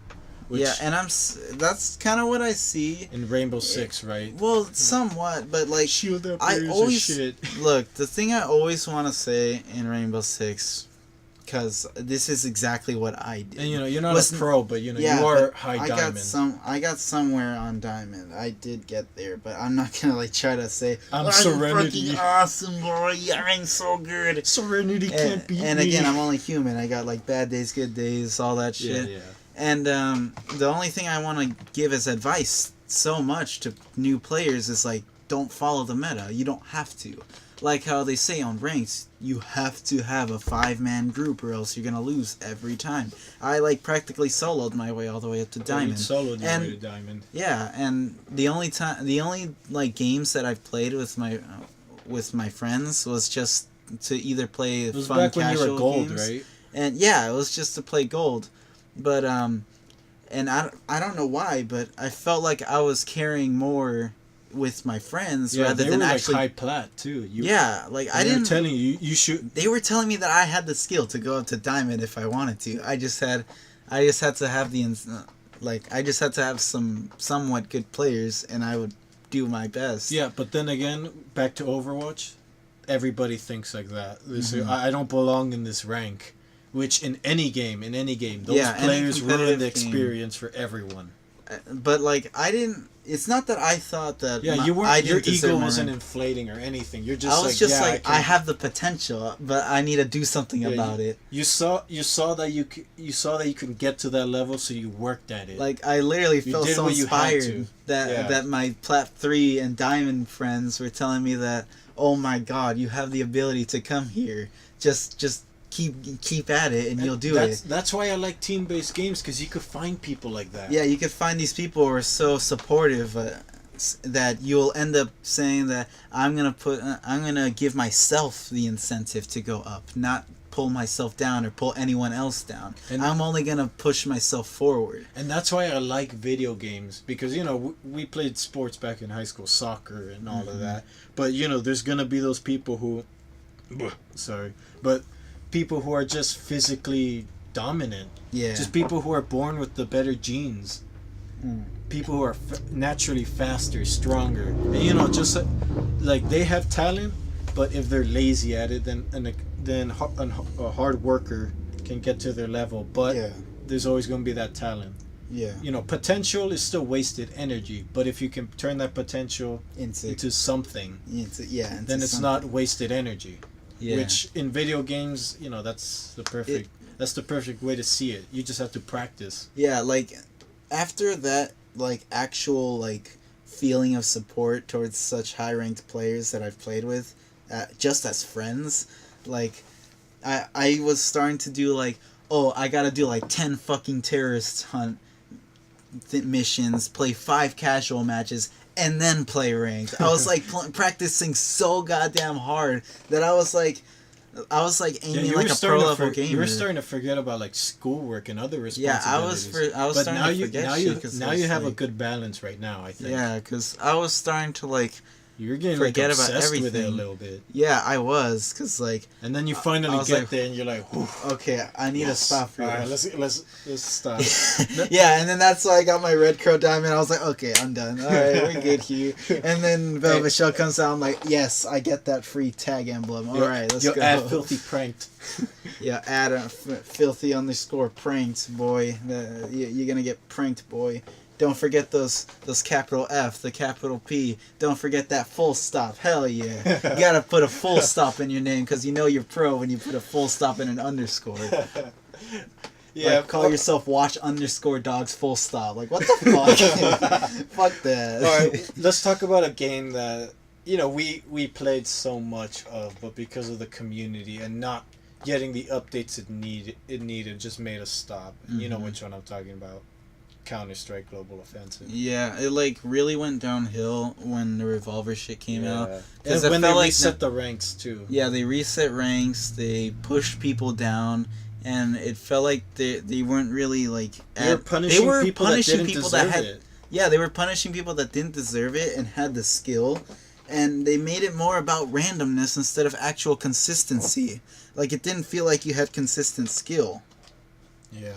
Which, yeah, and that's kind of what I see in Rainbow Six, right? Well, somewhat, but like shield up I always shit. Look. The thing I always want to say in Rainbow Six, because this is exactly what I did. And you're not a pro, but you are high diamond. I got somewhere on diamond. I did get there, but I'm not gonna like try to say I'm Serenity. Freaking awesome, boy. I'm so good. Serenity can't beat me. And again, I'm only human. I got like bad days, good days, all that shit. Yeah. And the only thing I want to give as advice so much to new players is like, don't follow the meta. You don't have to. Like how they say on ranks, you have to have a 5-man group or else you're gonna lose every time. I like practically soloed my way all the way up to diamond. Soloed your way to diamond. Yeah, and the only like games that I've played with my friends was just to either play it was fun back when casual you were gold, games. right? And yeah, it was just to play gold. But and I don't know why, but I felt like I was carrying more with my friends rather than actually like high plat too. I didn't. Telling you should. They were telling me that I had the skill to go up to diamond if I wanted to. I just had to have I just had to have some somewhat good players, and I would do my best. Yeah, but then again, back to Overwatch, everybody thinks like that. They say, I don't belong in this rank. Which in any game, those players ruin the experience for everyone. But like I didn't. It's not that I thought that. Yeah, you weren't. Your ego wasn't inflating or anything. You're just. I was just like I have the potential, but I need to do something about it. You saw that you can get to that level, so you worked at it. Like I literally felt so inspired that my Plat 3 and Diamond friends were telling me that, oh my God, you have the ability to come here. Just keep at it and you'll do it. That's why I like team-based games, because you could find people like that. Yeah, you could find these people who are so supportive that you'll end up saying that I'm gonna give myself the incentive to go up, not pull myself down or pull anyone else down. And I'm only gonna push myself forward. And that's why I like video games, because we played sports back in high school, soccer and all of that. But there's gonna be those people who, people who are just physically dominant. Yeah. Just people who are born with the better genes. People who are naturally faster, stronger. And just like they have talent, but if they're lazy at it, then a hard worker can get to their level. But there's always going to be that talent. Yeah. Potential is still wasted energy, but if you can turn that potential into something, then it's not wasted energy. Yeah. Which in video games, that's the perfect way to see it. You just have to practice. Yeah, like after that, like actual like feeling of support towards such high ranked players that I've played with, just as friends, like I was starting to do like, I gotta do like 10 fucking terrorist hunt missions, play 5 casual matches, and then play ranked. I was like practicing so goddamn hard that I was like aiming like a pro level gamer. You were starting to forget about like schoolwork and other responsibilities. Yeah, I was starting to forget shit. Now you have a good balance right now, I think. Yeah, because I was starting to like. You're getting forget like about everything with it a little bit. Yeah, I was, cause like. And then you finally get there, and you're like, whew. Okay, I need to stop here. All right, let's stop. Yeah, and then that's why I got my Red Crow Diamond. I was like, okay, I'm done. All right, we're good here. And then Velvet Shell comes out. I'm like, yes, I get that free tag emblem. All right, let's go. Add filthy pranked. Yeah, add a filthy _ pranked, boy. You're gonna get pranked, boy. Don't forget those capital F, the capital P. Don't forget that full stop. Hell yeah. You gotta put a full stop in your name because you're pro when you put a full stop in an underscore. Yeah. Like, call yourself watch _ full stop. Like, what the fuck? Fuck that. Alright, let's talk about a game that, we played so much of, but because of the community and not getting the updates it needed just made us stop. Mm-hmm. You know which one I'm talking about. Counter-Strike Global Offensive. Yeah, it like really went downhill when the Revolver shit came out. And when they reset the ranks too. Yeah, they reset ranks, they pushed people down, and it felt like they weren't really like... They were punishing people that didn't deserve it. Yeah, they were punishing people that didn't deserve it and had the skill, and they made it more about randomness instead of actual consistency. Like, it didn't feel like you had consistent skill. Yeah.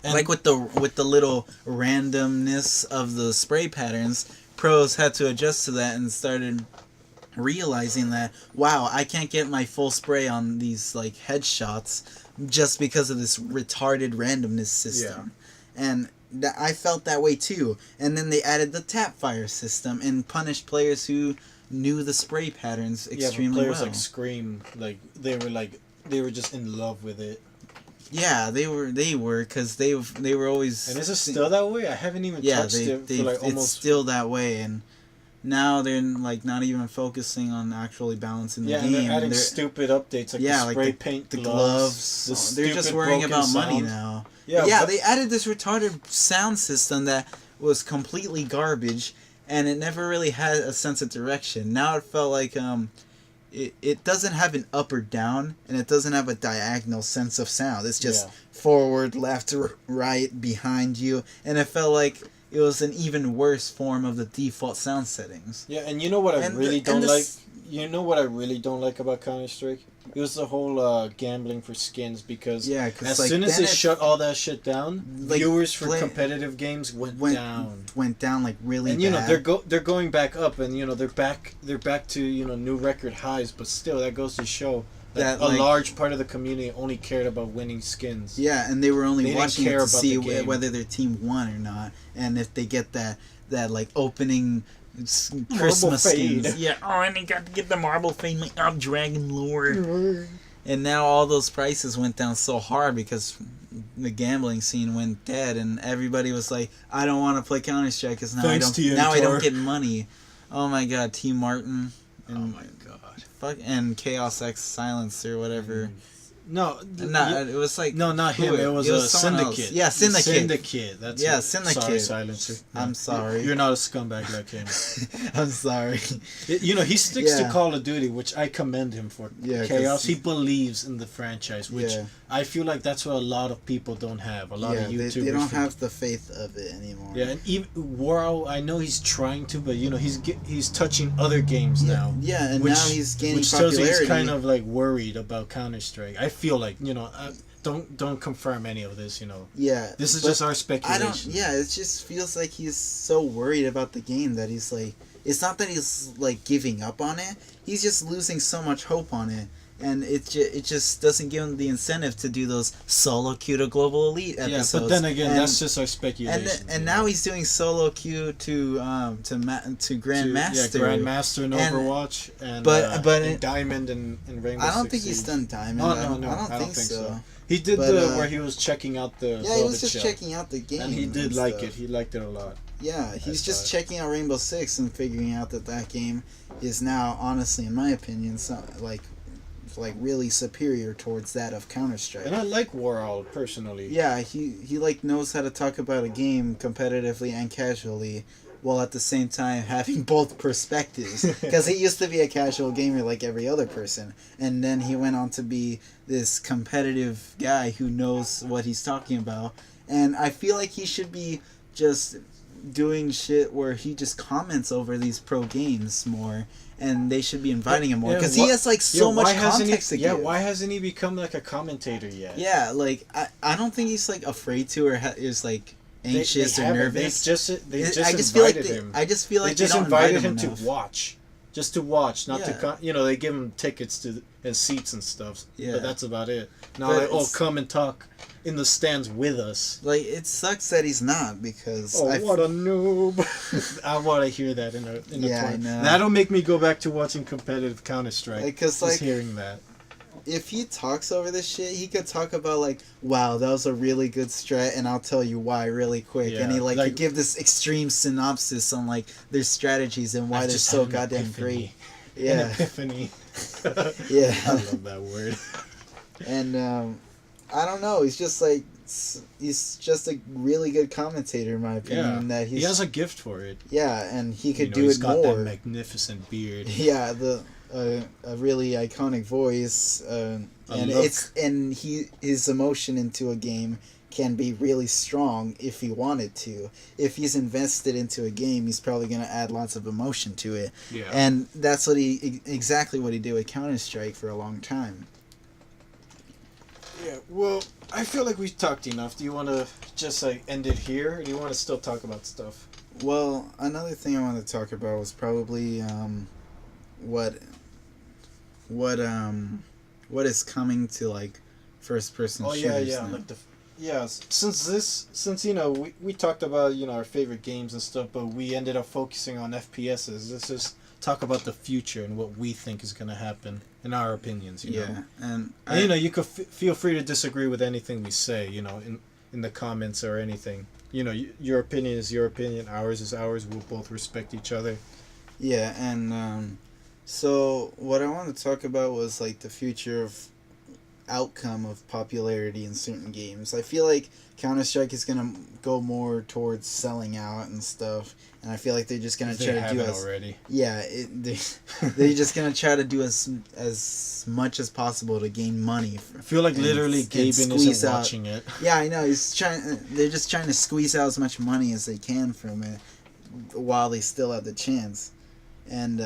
And like with the little randomness of the spray patterns, pros had to adjust to that and started realizing that, wow, I can't get my full spray on these like headshots just because of this retarded randomness system. Yeah. And I felt that way too. And then they added the tap fire system and punished players who knew the spray patterns extremely players well. like Scream, they were just in love with it. Yeah, they were because they were always. And is it still that way? I haven't even touched it for like almost. It's still that way, and now they're like not even focusing on actually balancing the game. Yeah, they're adding stupid updates like the spray paint gloves. They're just worrying about money now. Yeah, they added this retarded sound system that was completely garbage, and it never really had a sense of direction. Now it felt like it doesn't have an up or down, and it doesn't have a diagonal sense of sound. It's just forward, left, right, behind you, and it felt like it was an even worse form of the default sound settings. Yeah, and you know what I really don't like? You know what I really don't like about Counter-Strike? It was the whole gambling for skins, because as soon as they shut all that shit down, viewers for competitive games went down. Went down like really bad. And you know they're going back up, and you know they're back to new record highs, but still that goes to show that a large part of the community only cared about winning skins. Yeah, and they were only watching it to see whether their team won or not, and if they get that like opening Christmas skins. Yeah, and they got to get the marble fade, my dragon lore. And now all those prices went down so hard because the gambling scene went dead, and everybody was like, I don't want to play Counter-Strike because now I don't get money. Oh my god, T. Martin. And, oh my god. And Chaos X Silence or whatever. No, it was like not him. It was a Syndicate. Else. Yeah, Syndicate. Syndicate. That's Syndicate. Sorry, Silencer. I'm sorry. You're not a scumbag like him. I'm sorry. He sticks to Call of Duty, which I commend him for. Yeah, Chaos. He believes in the franchise, which I feel like that's what a lot of people don't have. A lot of YouTubers. They don't have the faith of it anymore. Yeah, and even WarOwl, I know he's trying to, but he's touching other games now. Yeah, and now he's gaining popularity. Which tells he's kind of like worried about Counter-Strike. I feel like don't confirm any of this. Yeah, this is just our speculation. It just feels like he's so worried about the game that he's like. It's not that he's like giving up on it. He's just losing so much hope on it. And it just doesn't give him the incentive to do those solo queue to global elite episodes. Yeah, but then again, that's just our speculation. And now he's doing solo queue to Grandmaster. Yeah, Grandmaster in Overwatch, and in Diamond and Rainbow Six. I don't think he's done Diamond. No, I don't think so. He did where he was checking out the. Yeah, he was just checking out the game. And he did like it. He liked it a lot. Yeah, he's just checking out Rainbow Six and figuring out that game is now, honestly, in my opinion, like really superior towards that of Counter-Strike. And I like WarOwl personally. Yeah, he like knows how to talk about a game competitively and casually, while at the same time having both perspectives. Because he used to be a casual gamer like every other person, and then he went on to be this competitive guy who knows what he's talking about. And I feel like he should be just doing shit where he just comments over these pro games more, and they should be inviting him more because he has like so much context to give. Yeah, why hasn't he become like a commentator yet? Yeah, like I don't think he's like afraid to or is like anxious or nervous. They just invited him. I just feel like they just don't invited him to watch. Just to watch, not to they give him tickets and seats and stuff. Yeah, but that's about it. Not come and talk in the stands with us. Like, it sucks that he's not, because what a noob. I want to hear that in a I know. That'll make me go back to watching competitive Counter-Strike. Because hearing that. If he talks over this shit, he could talk about like, wow, that was a really good strat, and I'll tell you why really quick. Yeah, and he could give this extreme synopsis on like their strategies and why they're so goddamn great. Yeah. An epiphany. Yeah. I love that word. And I don't know. He's just a really good commentator, in my opinion. Yeah. He has a gift for it. Yeah, and he could do it more. He's got that magnificent beard. Yeah, a really iconic voice, and his emotion into a game can be really strong if he wanted to. If he's invested into a game, he's probably going to add lots of emotion to it. Yeah. And that's what exactly what he did with Counter-Strike for a long time. Yeah, well, I feel like we've talked enough. Do you want to just like end it here, or do you want to still talk about stuff? Well, another thing I wanted to talk about was probably what is coming to like first person shooters. Yeah, now. like since you know we talked about our favorite games and stuff, but we ended up focusing on FPSs. Let's just talk about the future and what we think is going to happen in our opinions. You know? And you could feel free to disagree with anything we say. In the comments or anything. Your opinion is your opinion. Ours is ours. We'll both respect each other. Yeah, and so what I wanted to talk about was like the future of outcome of popularity in certain games. I feel like Counter-Strike is gonna go more towards selling out and stuff, and I feel like they're just gonna try to do already. Yeah, they're just gonna try to do as much as possible to gain money. I feel like literally Gaben isn't watching it. Yeah, I know. They're just trying to squeeze out as much money as they can from it, while they still have the chance, and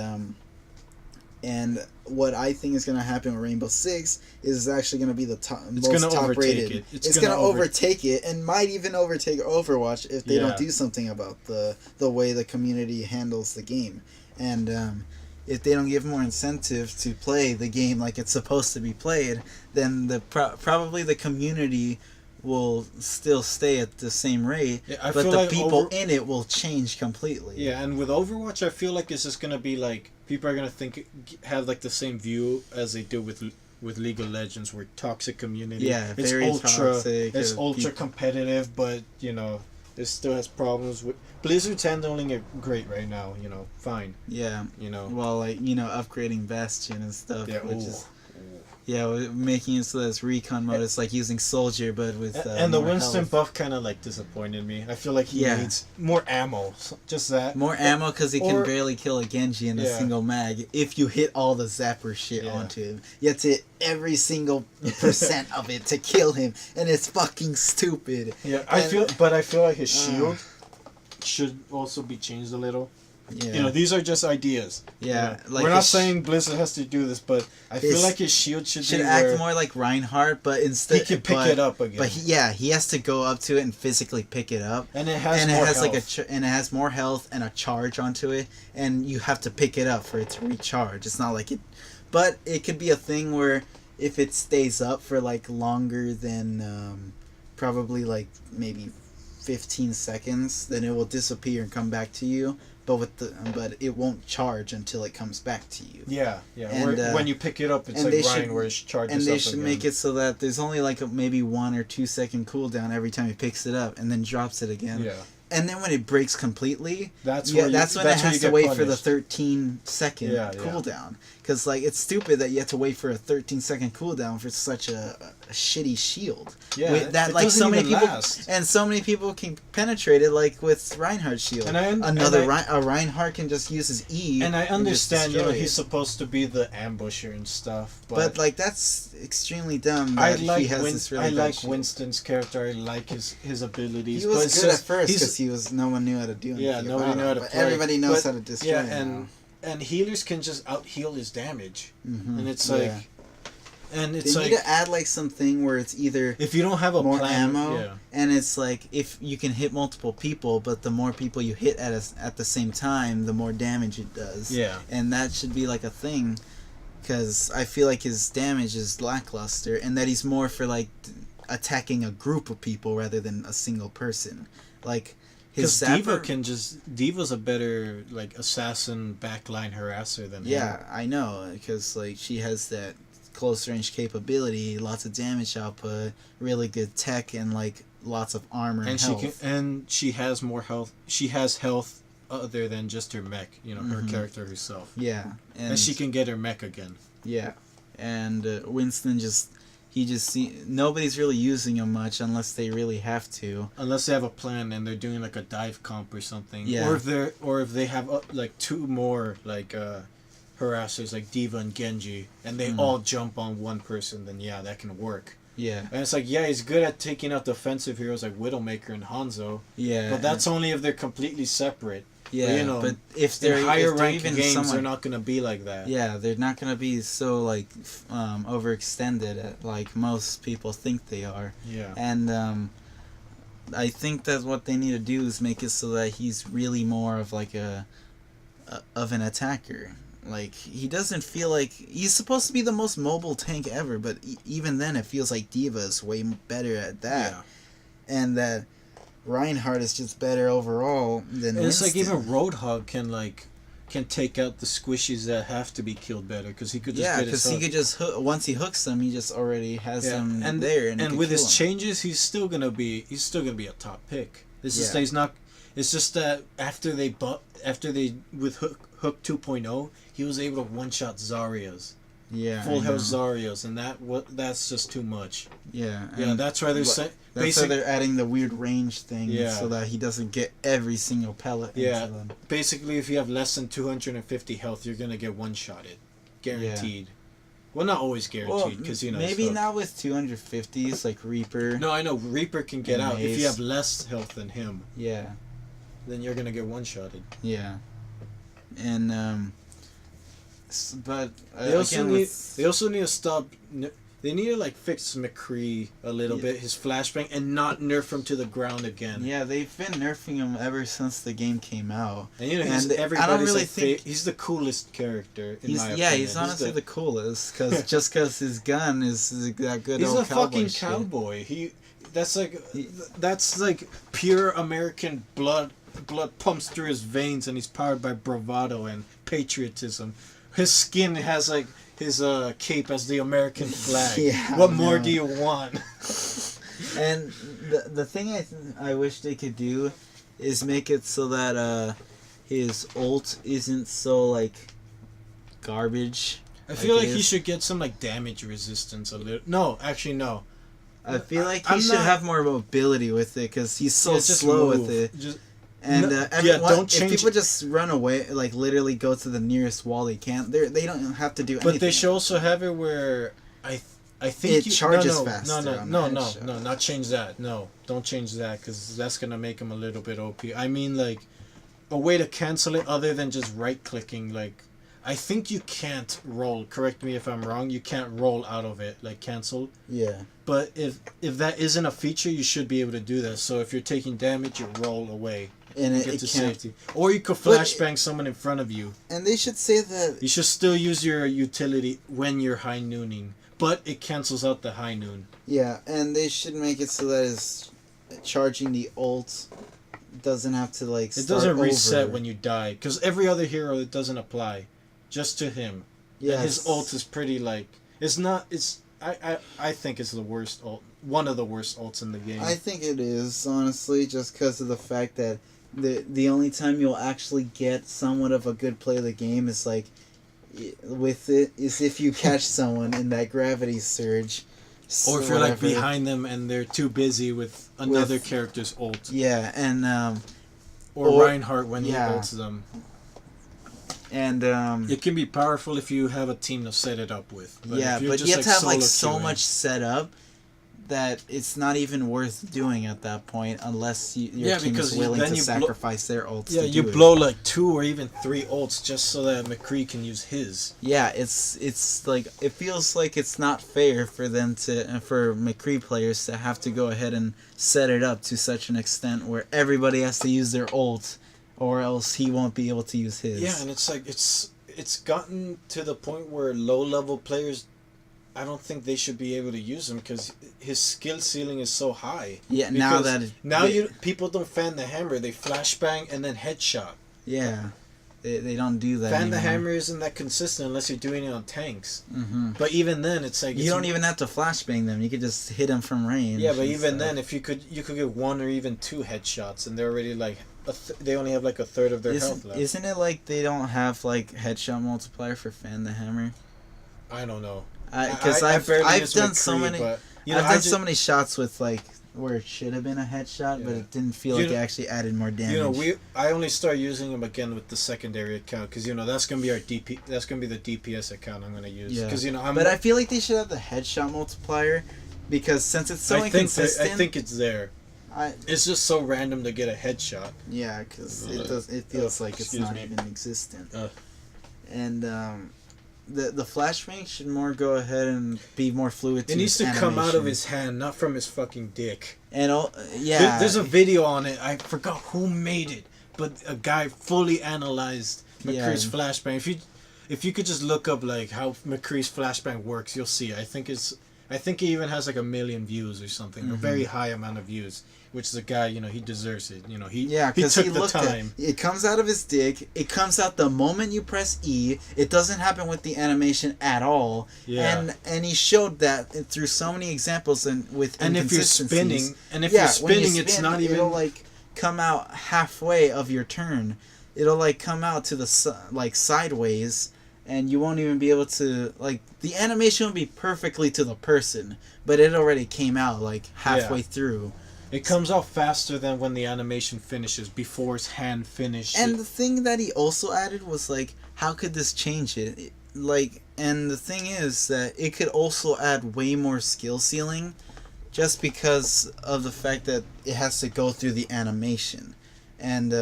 what I think is going to happen with Rainbow Six is actually going to be the most top rated. It's going to overtake it and might even overtake Overwatch if they don't do something about the way the community handles the game. And if they don't give more incentive to play the game like it's supposed to be played, then probably the community will still stay at the same rate, but the like people in it will change completely. Yeah, and with Overwatch, I feel like it's just gonna be like people are gonna have like the same view as they do with League of Legends, where toxic community. Yeah, it's very toxic. It's ultra competitive, but it still has problems with Blizzard's handling it great right now. Fine. Yeah. Well, like upgrading Bastion and stuff. Yeah. Which is. Yeah, making it so that it's recon mode. It's like using Soldier, but with and the Winston health. Buff kind of like disappointed me. I feel like he needs more ammo. Just that. More ammo because he can barely kill a Genji in a single mag. If you hit all the zapper shit onto him, you have to hit every single % of it to kill him, and it's fucking stupid. Yeah, I feel like his shield should also be changed a little. Yeah. These are just ideas. Yeah, like we're not saying Blizzard has to do this, but I feel like his shield should act more like Reinhardt, but instead he can pick it up again. But he has to go up to it and physically pick it up, and it has health. And it has more health and a charge onto it, and you have to pick it up for it to recharge. It's not like it, but it could be a thing where if it stays up for like longer than probably like maybe 15 seconds, then it will disappear and come back to you. But it won't charge until it comes back to you. Yeah. And, when you pick it up, it's like Ryan, where it charges up. And they should make it so that there's only like maybe 1 or 2 second cooldown every time he picks it up, and then drops it again. Yeah. And then when it breaks completely, that's when it has to wait for the 13-second cooldown. Because like it's stupid that you have to wait for a 13-second cooldown for such a shitty shield. Yeah, that like so many people and so many people can penetrate it, like with Reinhardt's shield. A Reinhardt can just use his E. And I understand, he's supposed to be the ambusher and stuff, but like that's extremely dumb. I like Winston's character. I like his abilities. He was good at first because no one knew how to do anything. Yeah, nobody knew how to play. Everybody knows how to destroy him. And healers can just out-heal his damage. Mm-hmm. And it's like... Yeah. And it's they need to add like something where it's either... If you don't have more ammo, and it's like if you can hit multiple people, but the more people you hit at the same time, the more damage it does. Yeah. And that should be like a thing, because I feel like his damage is lackluster, and that he's more for like attacking a group of people rather than a single person. Like... Because Diva's a better like assassin backline harasser than him. Yeah, I know, because like she has that close range capability, lots of damage output, really good tech, and like lots of armor and health. She has more health. She has health other than just her mech. Her character herself. Yeah, and she can get her mech again. Yeah, and Winston nobody's really using him much unless they really have to. Unless they have a plan and they're doing like a dive comp or something. Yeah. Or if they have like 2 more like harassers like Diva and Genji, and they all jump on one person, then that can work. Yeah. And it's like, yeah, he's good at taking out defensive heroes like Widowmaker and Hanzo. Yeah. But that's only if they're completely separate. Yeah, But, but if they're higher if they're ranked even games, somewhat, they're not gonna be like that. Yeah, they're not gonna be so like overextended like most people think they are. Yeah. And I think that what they need to do is make it so that he's really more of like of an attacker. Like, he doesn't feel like he's supposed to be the most mobile tank ever, but even then it feels like D.Va is way better at that. Yeah. And that Reinhardt is just better overall than And it's Winston. like even Roadhog can take out the squishies that have to be killed better because he could just Yeah, get his because he hook. could just once he hooks them, he just already has them and there, and he with could his kill 'em. changes, he's still gonna be a top pick. It's just Yeah. that he's not. It's just that after they with Hook 2.0, he was able to one shot Zaryas, Yeah, full I health know. Zaryas, and that's just too much. Yeah, Yeah, and that's why they're that's why they're adding the weird range thing, Yeah. so that he doesn't get every single pellet Yeah. into them. basically if you have less than 250 health, you're gonna get one shotted, guaranteed. Well, not always guaranteed because maybe Hook. not with 250s like Reaper. No, I know Reaper can get And out. If Mace. you have less health than him, Yeah, then you're gonna get one shotted. yeah, and but They also again, need. with- They also need to stop. They need to like fix McCree a little Yeah. bit, his flashbang, and not nerf him to the ground again. yeah, they've been nerfing him ever since the game came out. And he's And I don't everybody's really like, think- he's the coolest character in He's my yeah, opinion. he's honestly the coolest because his gun is that good He's old a cowboy fucking shit. cowboy. That's like pure American blood pumps through his veins, and he's powered by bravado and patriotism. His skin has like his cape as the American flag. Yeah, What I more know. do you want? And the thing I wish they could do is make it so that his ult isn't so like garbage. I feel like it he is. should get some like damage resistance a little. No, actually no. I feel like he I'm should not- have more mobility with it because he's so Yeah, just slow move. with it. Just, And No, everyone, don't change if people it. just run away, like literally go to the nearest wall they can, they don't have to do anything. but they should also have it where I think It charges no, faster No, on no, the no, headshot. no, not change that. No, don't change that because that's gonna make him a little bit OP. I mean, like a way to cancel it other than just right clicking. Like I think you can't roll. Correct me if I'm wrong. You can't roll out of it like cancel. Yeah. But if that isn't a feature, you should be able to do that. So if you're taking damage, you roll away. And Get it to can't. safety. Or you could But- flashbang someone in front of you. And they should say that. You should still use your utility when you're high nooning, but it cancels out the high noon. Yeah, and they should make it so that is charging the ult doesn't have to like. It Start doesn't reset over. when you die, because every other hero it doesn't apply, just to him. Yeah, And his ult is pretty like it's not. It's I think it's the worst ult, one of the worst ults in the game. I think it is honestly just because of the fact that the only time you'll actually get somewhat of a good play of the game is like with it is if you catch someone in that gravity surge. or if you're like whatever. behind them and they're too busy with another character's ult, Yeah, and or Reinhardt when yeah. he ults them. and It can be powerful if you have a team to set it up with. yeah, if you're but just, you have to have like solo so queuing- much set up that it's not even worth doing at that point unless your Yeah, team because is willing then to you blow- sacrifice their ults. Yeah, to you do it. blow like 2 or even 3 ults just so that McCree can use his. Yeah, it's like it feels like it's not fair for them to for McCree players to have to go ahead and set it up to such an extent where everybody has to use their ult, or else he won't be able to use his. Yeah, and it's like it's gotten to the point where low level players, I don't think they should be able to use him because his skill ceiling is so high. Yeah, now Because that now people don't fan the hammer; they flashbang and then headshot. yeah, they don't do that. Fan the anymore. hammer isn't that consistent unless you're doing it on tanks. Mm-hmm. But even then, it's like You don't even have to flashbang them. You could just hit them from range. Yeah, but and even stuff. then, if you could get 1 or even 2 headshots, and they're already like they only have like a third of their health left. Isn't it like they don't have like headshot multiplier for fan the hammer? I don't know. Because I I've barely use done so McCree, many. but, I've done just, so many shots with like where it should have been a headshot, but Yeah. it didn't feel You like it know- actually added more damage. I only start using them again with the secondary account because that's gonna be our DP. That's gonna be the DPS account I'm gonna use. Yeah. Because But I feel like they should have the headshot multiplier because since it's so inconsistent, I think it's there. It's just so random to get a headshot. Yeah, because it feels like it's not even existent. And the flashbang should more go ahead and be more fluid. It needs to come out of his hand, not from his fucking dick. And yeah, there's a video on it. I forgot who made it, but a guy fully analyzed McCree's flashbang. If you could just look up like how McCree's flashbang works, you'll see. I think it even has like 1 million views or something, a very high amount of views. Which is a guy, he deserves it. He took the time. It comes out of his dick. It comes out the moment you press E. It doesn't happen with the animation at all. Yeah. And he showed that through so many examples and with inconsistencies. If you're spinning, it's not even. It'll like come out halfway of your turn. It'll like come out to the sideways, and you won't even be able to the animation will be perfectly to the person, but it already came out like halfway through. It comes out faster than when the animation finishes, before his hand finished. And the thing that he also added was how could this change it? And the thing is that it could also add way more skill ceiling, just because of the fact that it has to go through the animation, and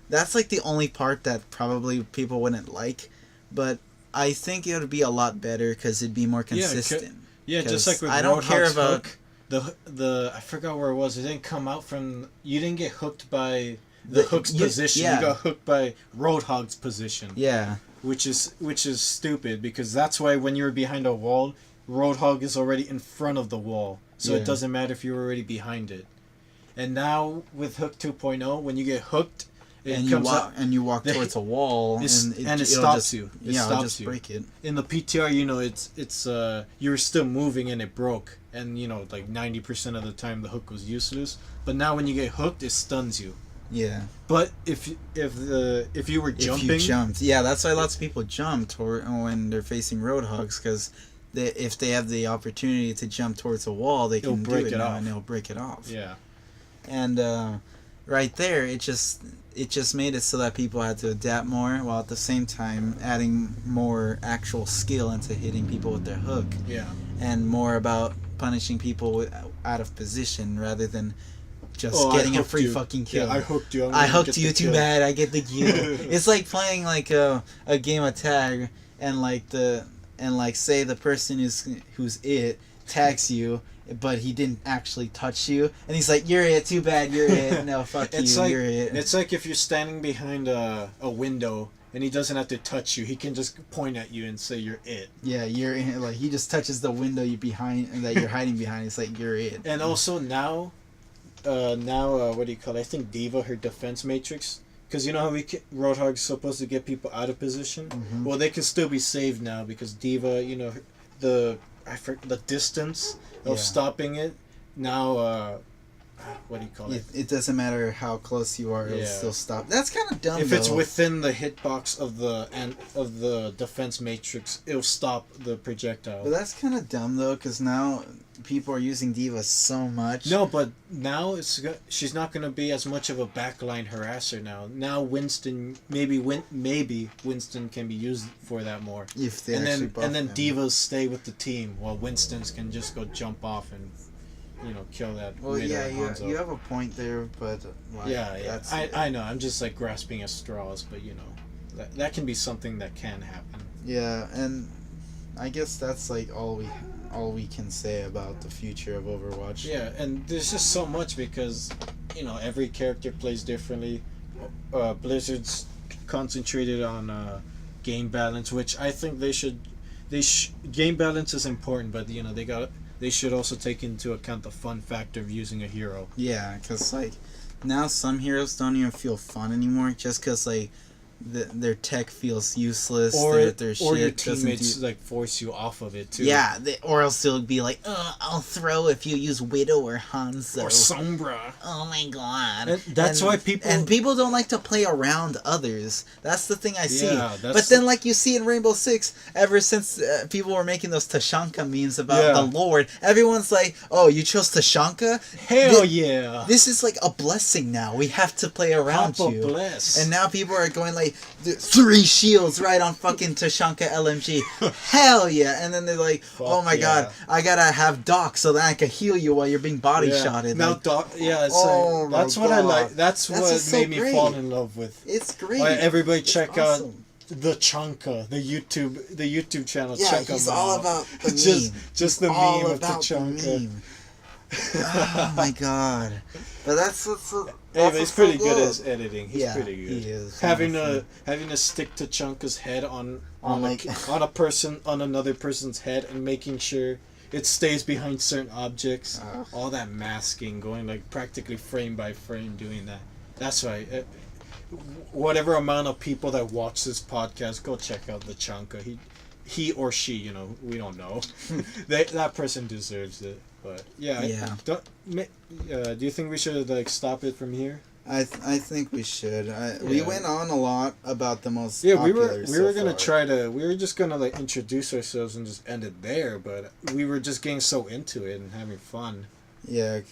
that's the only part that probably people wouldn't like, but I think it would be a lot better because it'd be more consistent. Yeah, just like with I don't care about. Hook. The I forgot where it was. It didn't come out from. You didn't get hooked by the hook's position. Yeah. You got hooked by Roadhog's position. Yeah. Which is stupid, because that's why when you're behind a wall, Roadhog is already in front of the wall, so it doesn't matter if you're already behind it. And now with Hook 2.0, when you get hooked, you walk towards a wall, and it stops you. It'll just break it. In the PTR, it's you were still moving and it broke, and 90% of the time the hook was useless. But now when you get hooked, it stuns you. Yeah. But if you were jumping, if you jumped, that's why lots of people jumped when they're facing Roadhogs, because if they have the opportunity to jump towards a wall, they can break it off, and they'll break it off. Yeah. And right there, it just made it so that people had to adapt more, while at the same time adding more actual skill into hitting people with their hook. Yeah. And more about punishing people out of position rather than just getting a free fucking kill. Yeah, I hooked you. I hooked you. Too bad. I get the kill. It's like playing a game of tag, and say the person who's it tags you, but he didn't actually touch you, and he's like, "You're it. Too bad. You're it. No, fuck you. You're it." It's like if you're standing behind a window and he doesn't have to touch you; he can just point at you and say, "You're it." Yeah, you're in. He just touches the window you're behind and that you're hiding behind. It's like, you're it. And also now, what do you call it? I think Diva, her defense matrix. Because you know how Roadhog's supposed to get people out of position? Mm-hmm. Well, they can still be saved now because Diva, the distance of stopping it, now, what do you call it? It doesn't matter how close you are, it'll still stop. That's kind of dumb, If it's within the hitbox of the defense matrix, it'll stop the projectile. But that's kind of dumb, though, because now people are using Diva so much. No, but now she's not going to be as much of a backline harasser now. Now Winston, maybe Winston can be used for that more. If they and then Divas stay with the team while Winston's can just go jump off and kill that. Well, yeah, you have a point there, but I know. I'm just grasping at straws, but that can be something that can happen. Yeah, and I guess that's all we can say about the future of Overwatch. Yeah, and there's just so much because every character plays differently. Blizzard's concentrated on game balance, which I think they should. Game balance is important, but they should also take into account the fun factor of using a hero. Yeah, because now some heroes don't even feel fun anymore, just because their tech feels useless, or their your teammates force you off of it too. Yeah, or else they'll be like, I'll throw if you use Widow or Hanzo or Sombra. Oh my god! And that's why people don't like to play around others. That's the thing I see. Yeah, but then you see in Rainbow Six, ever since people were making those Tashanka memes about the Lord, everyone's like, "Oh, you chose Tashanka? Hell yeah! This is a blessing now. We have to play around Papa you." bless. And now people are going hey, 3 shields right on fucking Tashanka LMG. Hell yeah. And then they're like, oh my god, I gotta have Doc so that I can heal you while you're being body shotted. Now like, Doc, it's oh like, that's my what I God. like. That's what just made so me great. fall in love with. It's great. Everybody It's check awesome. out the Chunka, the YouTube channel. Yeah, check he's him all out. about the just meme. Just the all meme of the about Chunka. the meme. Oh my god! But that's what's. Hey, but he's pretty good at editing. He's Yeah, pretty good. he is. Having a stick to Chunka's head on like on another person's head and making sure it stays behind certain objects. All that masking, going like practically frame by frame, doing that. That's right. Whatever amount of people that watch this podcast, go check out the Chunka. He or she, we don't know. That person deserves it. But yeah. Do you think we should like stop it from here? I think we should. We went on a lot about the most. Yeah, popular we were gonna far. we were just gonna like introduce ourselves and just end it there, but we were just getting so into it and having fun. Yeah,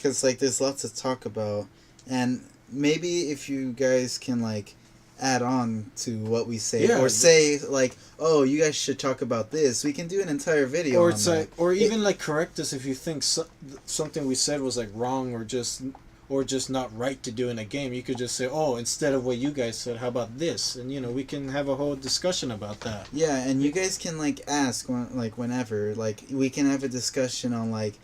cause like there's lots to talk about, and maybe if you guys can like add on to what we say, or say like, oh, you guys should talk about this, we can do an entire video or on it's that. like, or even like correct us if you think something we said was like wrong or just not right to do in a game. You could just say, oh, instead of what you guys said, how about this? And we can have a whole discussion about that. Yeah, and you guys can like ask whenever, like we can have a discussion on like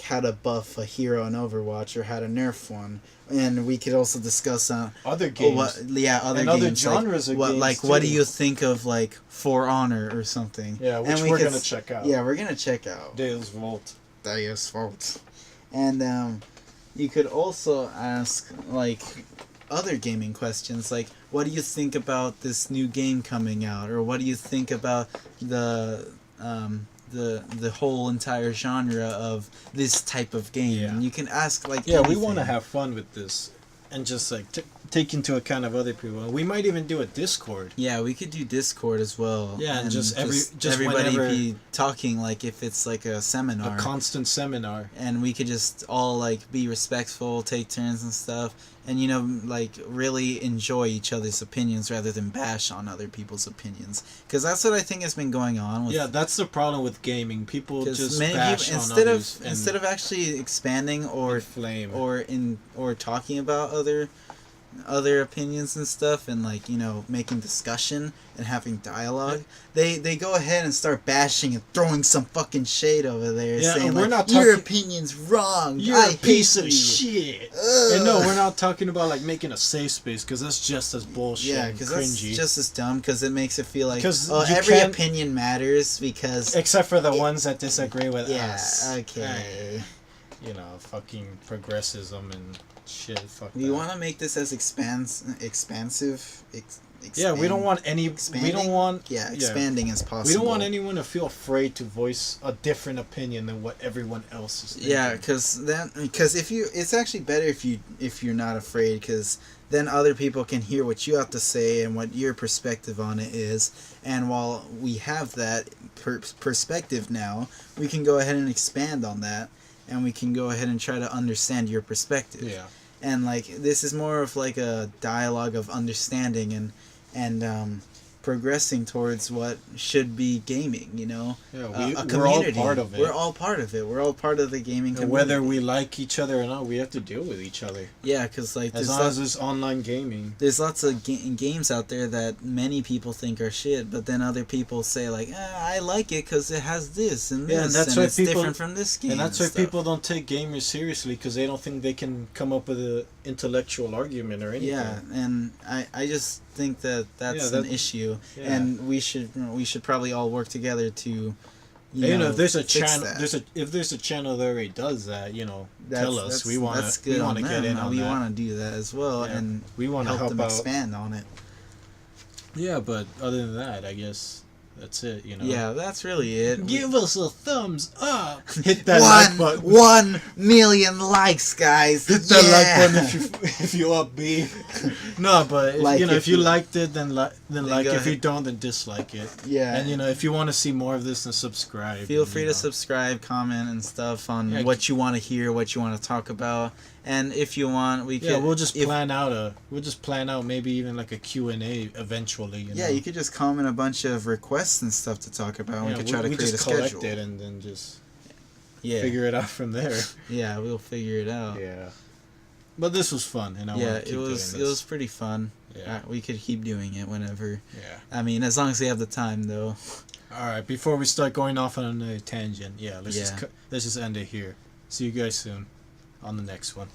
how to buff a hero in Overwatch or how to nerf one, and we could also discuss other games. other and games, other genres like, of games what too. do you think of like For Honor or something? Yeah, which and we're gonna check out. Yeah, we're gonna check out Deus Vult. Deus Vult. And you could also ask like other gaming questions, like what do you think about this new game coming out, or what do you think about the whole entire genre of this type of game? Yeah. And you can ask like we anything. want to have fun with this and just like take into account of other people. We might even do a Discord. Yeah, we could do Discord as well. Yeah, and just everybody whenever, be talking like if it's like a seminar, a constant seminar, and we could just all like be respectful, take turns and stuff, and like really enjoy each other's opinions rather than bash on other people's opinions, because that's what I think has been going on with. Yeah, that's the problem with gaming. People just many bash people, on others instead of actually expanding or flame or talking about other opinions and stuff, and like making discussion and having dialogue, they go ahead and start bashing and throwing some fucking shade over there, saying we're like, not your talking, opinion's wrong, you're I a piece hate of you. shit. Ugh. And no, we're not talking about like making a safe space, because that's just as bullshit. Yeah, and because cringy. that's just as dumb, because it makes it feel like every can't, opinion matters, because except for the ones that disagree with us. Yeah, okay. Fucking progressism and shit. Fuck We that. want to make this as expansive. We don't want any. Expanding? We don't want. Expanding as possible. We don't want anyone to feel afraid to voice a different opinion than what everyone else is thinking. Yeah, because if you, it's actually better if you're not afraid, because then other people can hear what you have to say and what your perspective on it is. And while we have that perspective now, we can go ahead and expand on that, and we can go ahead and try to understand your perspective. Yeah. And like this is more of like a dialogue of understanding and progressing towards what should be gaming, Yeah, a we're all community. part of it. We're all part of it. We're all part of the gaming community. And whether we like each other or not, we have to deal with each other. Yeah, because like as long as it's online gaming. There's lots of games out there that many people think are shit, but then other people say like, I like it because it has this and this, and that's and why it's people, different from this game. And that's why stuff. people don't take gamers seriously, because they don't think they can come up with an intellectual argument or anything. Yeah, and I just think that's an issue, and we should probably all work together to, if there's a fix channel, that. if there's a channel that already does that, tell us. We want to get in on that. We want to do that as well, and we want to help them out. expand on it. Yeah, but other than that, I guess that's it. Yeah, that's really it. Give us a thumbs up. Hit that like button. 1 million likes, guys. Hit that like button if you up B. No, but if you liked it, then like. If you don't, then dislike it. Yeah. And if you want to see more of this, then subscribe. Feel free to subscribe, comment, and stuff on what you want to hear, what you want to talk about, And if you want, we could. We'll just plan out maybe even like a Q&A eventually. You know? You could just comment a bunch of requests and stuff to talk about. And we could try to create a schedule. Collect it and then just figure it out from there. Yeah, we'll figure it out. Yeah. But this was fun, and I want to keep doing this. It was pretty fun. Yeah. We could keep doing it whenever. Yeah. I mean, as long as we have the time, though. All right. Before we start going off on a tangent, let's just end it here. See you guys soon on the next one.